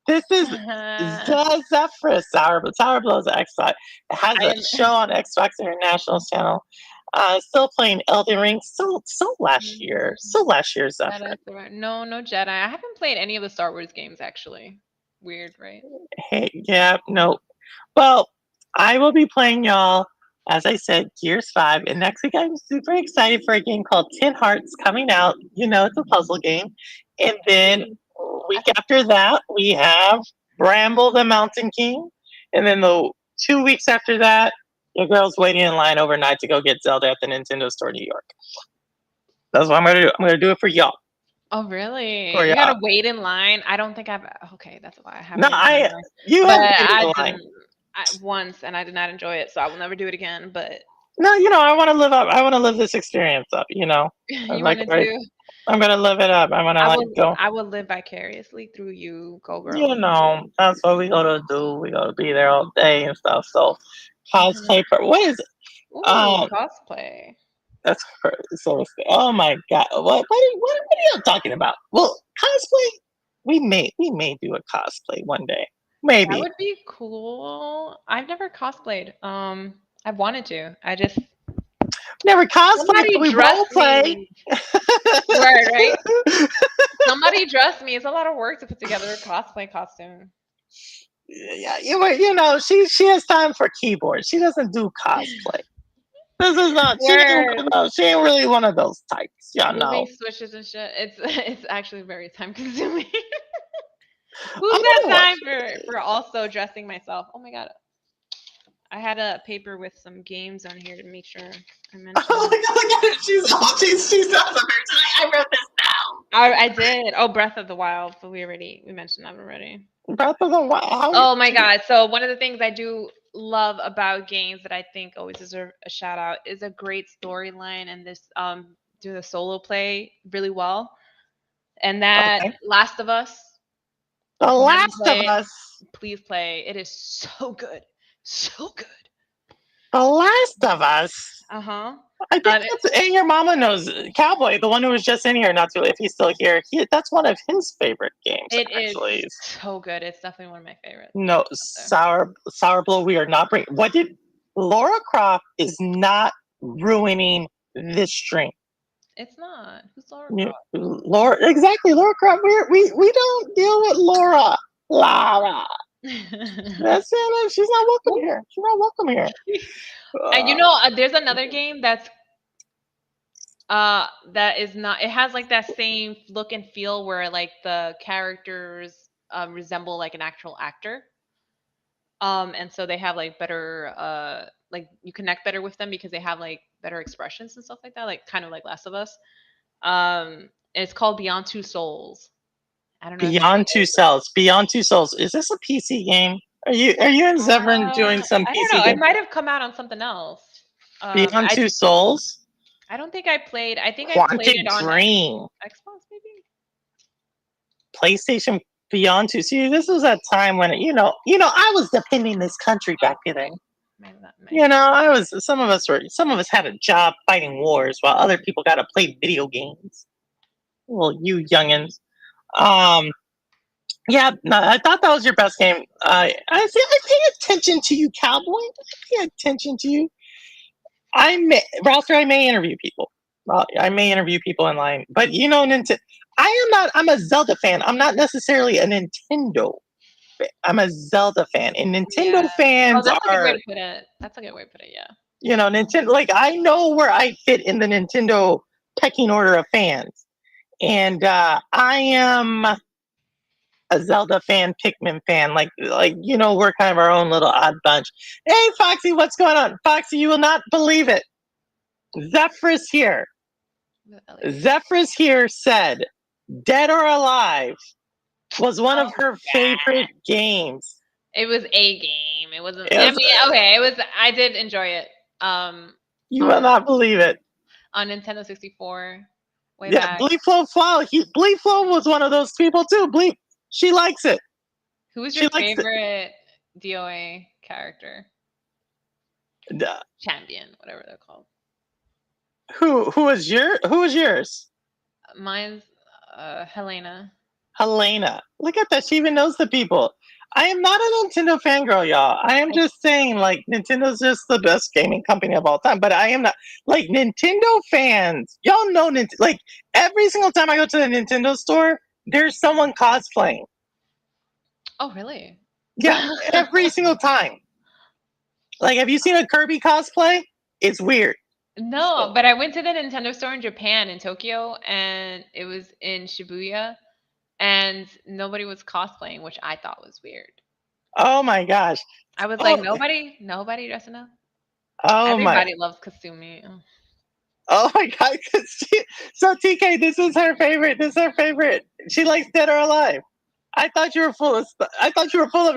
This is the Xephrus. Sour Blow's Xbox. It has a show on Xbox International's channel. Still playing Elden Ring. So last year. So last year's Xephrus. No Jedi. I haven't played any of the Star Wars games actually. Weird, right? Hey, yeah, no. Well, I will be playing y'all, as I said, Gears 5. And next week, I'm super excited for a game called Tin Hearts coming out. It's a puzzle game. And then week after that, we have Bramble the Mountain King. And then the 2 weeks after that, your girl's waiting in line overnight to go get Zelda at the Nintendo Store, New York. That's what I'm going to do. I'm going to do it for y'all. Oh, really? For You y'all. gotta wait in line. I don't think I've. Okay, that's why I haven't. No, you have waited in line. Once, and I did not enjoy it, so I will never do it again. But no, I want to live up. I want to live this experience up. you want to do. I'm gonna live it up. I'm gonna go. I will live vicariously through you, go girl. That's what we gotta do. We gotta be there all day and stuff. So cosplay for what is it? Cosplay. That's so. Oh my god! What are you talking about? Well, cosplay. We may do a cosplay one day. Maybe That would be cool. I've never cosplayed. I've wanted to. I just never cosplayed. We role play. Right. Somebody dress me. It's a lot of work to put together a cosplay costume. Yeah, she has time for keyboard. She doesn't do cosplay. This is not. She ain't really one of those types. Y'all know. Switches and shit. It's actually very time consuming. Who's got time for also dressing myself? Oh my god. I had a paper with some games on here to make sure I mentioned. Oh my god, look at it. She's not a very tonight. I wrote this down. I did. Oh, Breath of the Wild. But we mentioned that already. Breath of the Wild. Oh my god. So one of the things I do love about games that I think always deserve a shout out is a great storyline, and this do the solo play really well. And that Last of Us. The Last of Us. Please play. It is so good. So good. The Last of Us. Uh-huh. I think and your mama knows Cowboy, the one who was just in here, not too if he's still here. That's one of his favorite games. It is so good. It's definitely one of my favorites. No, Sour Blow, we are not bringing. Laura Croft is not ruining this stream. It's not. Who's Laura Laura, exactly, Laura Croft. We don't deal with Laura. Lara. Croft? That's it. She's not welcome here. She's not welcome here. And there's another game that is not. It has like that same look and feel where like the characters resemble like an actual actor. And so they have like better like you connect better with them because they have like better expressions and stuff like that, like kind of like Last of Us. And it's called Beyond Two Souls. I don't know if you Beyond Two Souls. Beyond Two Souls. Is this a PC game? Are you and Zevran doing some I don't PC know. It game? might have come out on something else. Beyond Two Souls? I don't think I played. I think I played Quantic it on Dream. Xbox, maybe. PlayStation Beyond Two. See, this was a time when I was defending this country back then. Some of us had a job fighting wars while other people got to play video games. Well, you youngins. Yeah, no, I thought that was your best game. I pay attention to you, cowboy. I pay attention to you. I may interview people. I may interview people in line, but Nintendo. I'm a Zelda fan. I'm not necessarily a Nintendo fan. I'm a Zelda fan, and Nintendo fans that's a good way are. to put it. That's a good way to put it. Yeah. Nintendo. Like, I know where I fit in the Nintendo pecking order of fans, and I am a Zelda fan, Pikmin fan. Like we're kind of our own little odd bunch. Hey, Foxy, what's going on? Foxy, you will not believe it. Xephrus here. Xephrus here said, "Dead or Alive" was one of her favorite games. It was a game. It wasn't. Okay. It was. I did enjoy it. You will not believe it. On Nintendo 64. Yeah, Bleep Flow was one of those people too. Bleep, she likes it. Who was your favorite DOA character? Champion, whatever they're called. Who was yours? Mine's Helena. Look at that. She even knows the people. I am not a Nintendo fangirl, y'all. I am just saying, like, Nintendo's just the best gaming company of all time. But I am not, like, Nintendo fans. Y'all know like, every single time I go to the Nintendo store, there's someone cosplaying. Oh, really? Yeah, every single time. Like, have you seen a Kirby cosplay? It's weird. No, but I went to the Nintendo store in Japan, in Tokyo, and it was in Shibuya, and nobody was cosplaying, which I thought was weird. Oh my gosh! I was like, nobody dressing up. Everybody loves Kasumi. Oh my god! So TK, this is her favorite. She likes Dead or Alive. I thought you were full of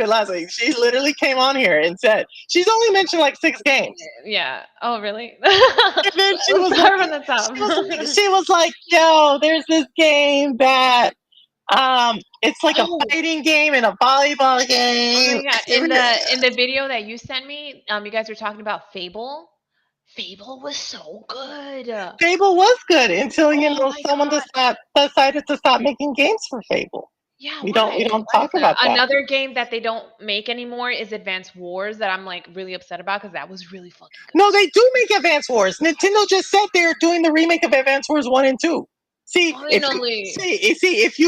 it last week. She literally came on here and said she's only mentioned like 6 games. Yeah. Oh, really? And then she was like, "Yo, there's this game that it's like a fighting game and a volleyball game." Oh my god! In the video that you sent me, you guys were talking about Fable. Fable was so good. Fable was good until someone decided to stop making games for Fable. Yeah, we don't talk about that. Another game that they don't make anymore is Advance Wars that I'm like really upset about because that was really fucking good. No, they do make Advance Wars. Nintendo just said they're doing the remake of Advance Wars 1 and 2. See, if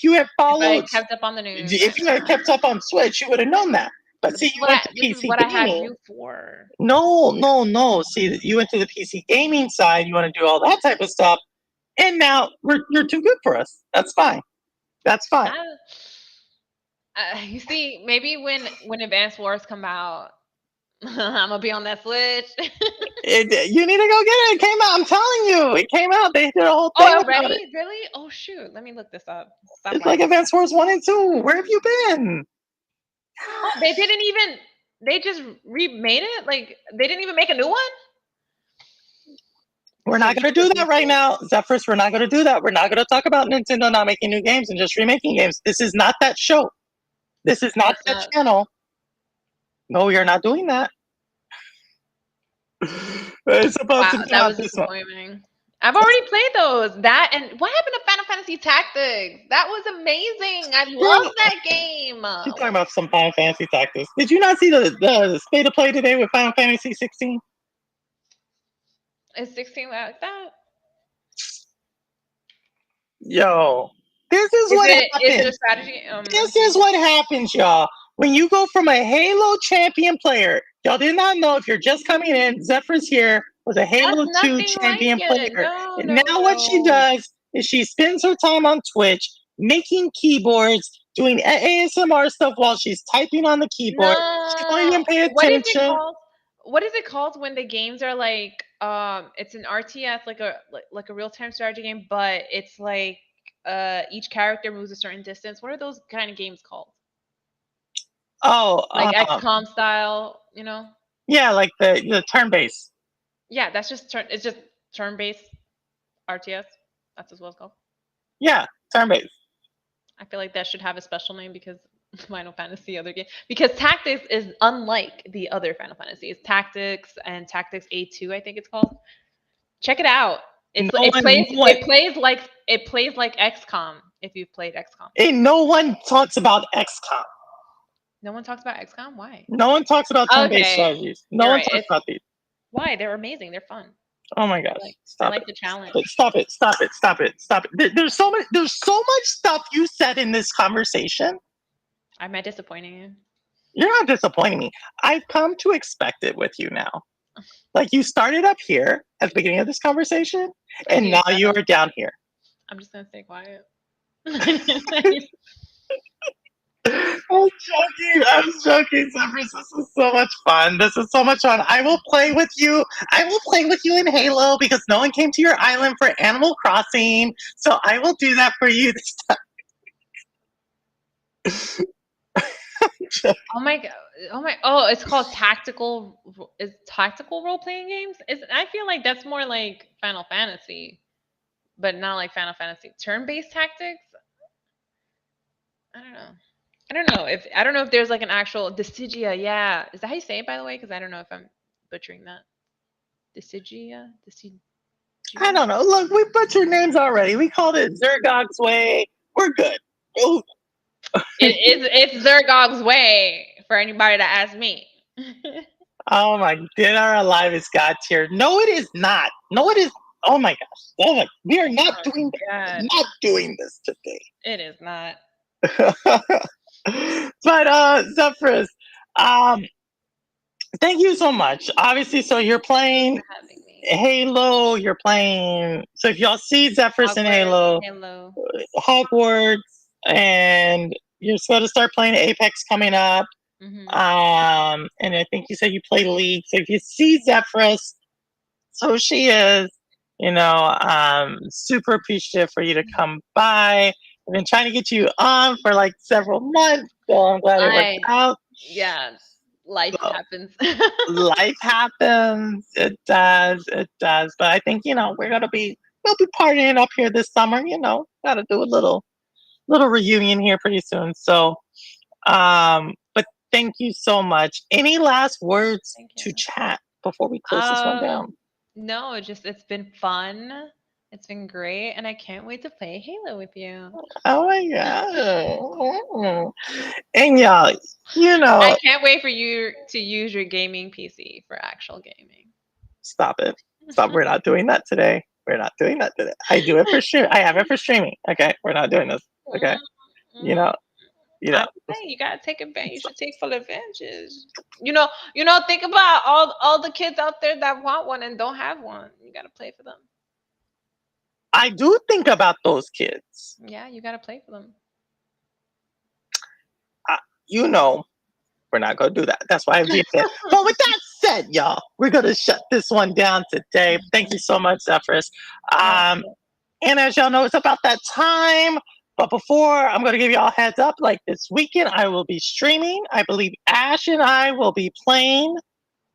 you had followed, if I kept up on the news, if you had kept up on Switch, you would have known that. But see, you went to PC gaming. I had you for. No. See, you went to the PC gaming side. You want to do all that type of stuff, and now you're too good for us. That's fine. You see, maybe when Advance Wars come out, I'm gonna be on that Switch. You need to go get it. It came out. I'm telling you, it came out. They did a whole thing. Oh, already? Really? Oh shoot! Let me look this up. It's like Advance Wars 1 and 2. Where have you been? Oh, they didn't even. They just remade it. Like they didn't even make a new one. We're not going to do that right now, Xephrus. We're not going to do that. We're not going to talk about Nintendo not making new games and just remaking games. This is not that show. This is not that channel. No, we are not doing that. It's supposed to be that was disappointing. I've already played those. That and what happened to Final Fantasy Tactics? That was amazing. I love that game. She's talking about some Final Fantasy Tactics. Did you not see the state of play today with Final Fantasy 16? Is 16 like that? Yo, this is Is what it a happens. strategy This is game? what happens, y'all. When you go from a Halo champion player, y'all did not know if you're just coming in, Xephrus here was a That's Halo 2 nothing like champion it. player. No, And no, now what she no. does is she spends her time on Twitch making keyboards, doing ASMR stuff while she's typing on the keyboard. She won't No. even pay What is it attention. called? What is it called when the games are like it's an RTS like a real-time strategy game, but it's like each character moves a certain distance. What are those kind of games called? Oh, Like XCOM style, you know? yeah, like the turn base. Yeah, that's just it's just turn-based RTS. That's as well it's called. Yeah, turn base. I feel like that should have a special name because Final Fantasy other game because Tactics is unlike the other Final Fantasies. Tactics and Tactics A2, I think it's called. Check it out. No It's one, no one, it plays like XCOM if you've played XCOM. and no one talks about XCOM. No one talks about XCOM. Why? No one talks about turn-based Okay, strategies. No you're one right. talks It's about these. why they're amazing. They're fun. Oh my gosh! I Stop like it! the Stop challenge. it! Stop it! Stop it! Stop it! Stop it! There's so much. There's so much stuff you said in this conversation. Am I disappointing you? You're not disappointing me. I've come to expect it with you now. Like you started up here at the beginning of this conversation, I and need to now shut you up. are down here. I'm just gonna stay quiet. I'm joking. I'm joking, Xephrus. This is so much fun. This is so much fun. I will play with you. I will play with you in Halo because no one came to your island for Animal Crossing. So I will do that for you this time. Oh my god! Oh, it's called tactical. Is tactical role playing games? Is I feel like that's more like Final Fantasy, but not like Final Fantasy. Turn based tactics. I don't know. I don't know if there's like an actual Decidia. Yeah, is that how you say it by the way? Because I don't know if I'm butchering that. Decidia. I don't know. Look, we butchered names already. We called it Zergog's Way. We're good. Oh, It's Zergog's way for anybody to ask me. oh my, dead or alive is God tier. No, it is not. No, it is. Oh my gosh. Oh my, we are not Oh doing God, not doing this today. it is not. But Xephrus, um, thank you so much. Obviously, so you're playing Having me. Halo. You're playing. So if y'all see Xephrus in Halo, Halo. Hogwarts, and you're supposed to start playing Apex coming up. Mm-hmm. And I think you said you play League. So if you see Xephrus, so she is, super appreciative for you to come by. I've been trying to get you on for like several months, so I'm glad it worked out. Yeah, life So, happens. life happens. It does. It does. But I think we'll be partying up here this summer. Got to do a little reunion here pretty soon. So, but thank you so much. Any last words to chat before we close this one down? No, it's been fun. It's been great, and I can't wait to play Halo with you. Oh my god! And y'all, I can't wait for you to use your gaming PC for actual gaming. stop it. Stop. We're not doing that today. We're not doing that today. I do it for stream. I have it for streaming. Okay, we're not doing this. Okay, you know. I'm saying you gotta take advantage. You should take full advantage. Think about all the kids out there that want one and don't have one. You gotta play for them. I do think about those kids. Yeah, you gotta play for them. We're not gonna do that. That's why I'm being said. But with that said, y'all, we're gonna shut this one down today. Thank you so much, Xephrus. And as y'all know, it's about that time. But before, I'm going to give y'all a heads up. Like this weekend, I will be streaming. I believe Ash and I will be playing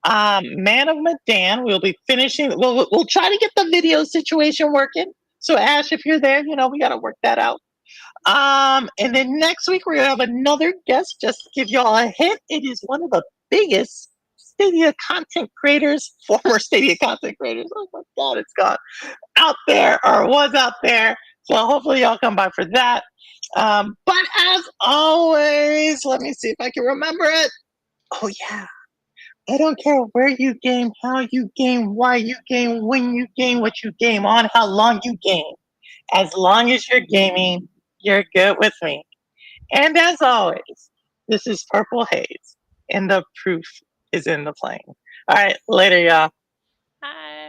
Man of Medan. We'll be finishing. We'll try to get the video situation working. So Ash, if you're there, we got to work that out. And then next week we're gonna have another guest. Just to give y'all a hint, it is one of the biggest Stadia content creators, former Stadia content creators. Oh my God, it's gone out there or was out there. So hopefully y'all come by for that. But as always, let me see if I can remember it. Oh yeah. I don't care where you game, how you game, why you game, when you game, what you game on, how long you game. As long as you're gaming, you're good with me. And as always, this is Purple Haze, and the proof is in the playing. All right, later, y'all. Hi.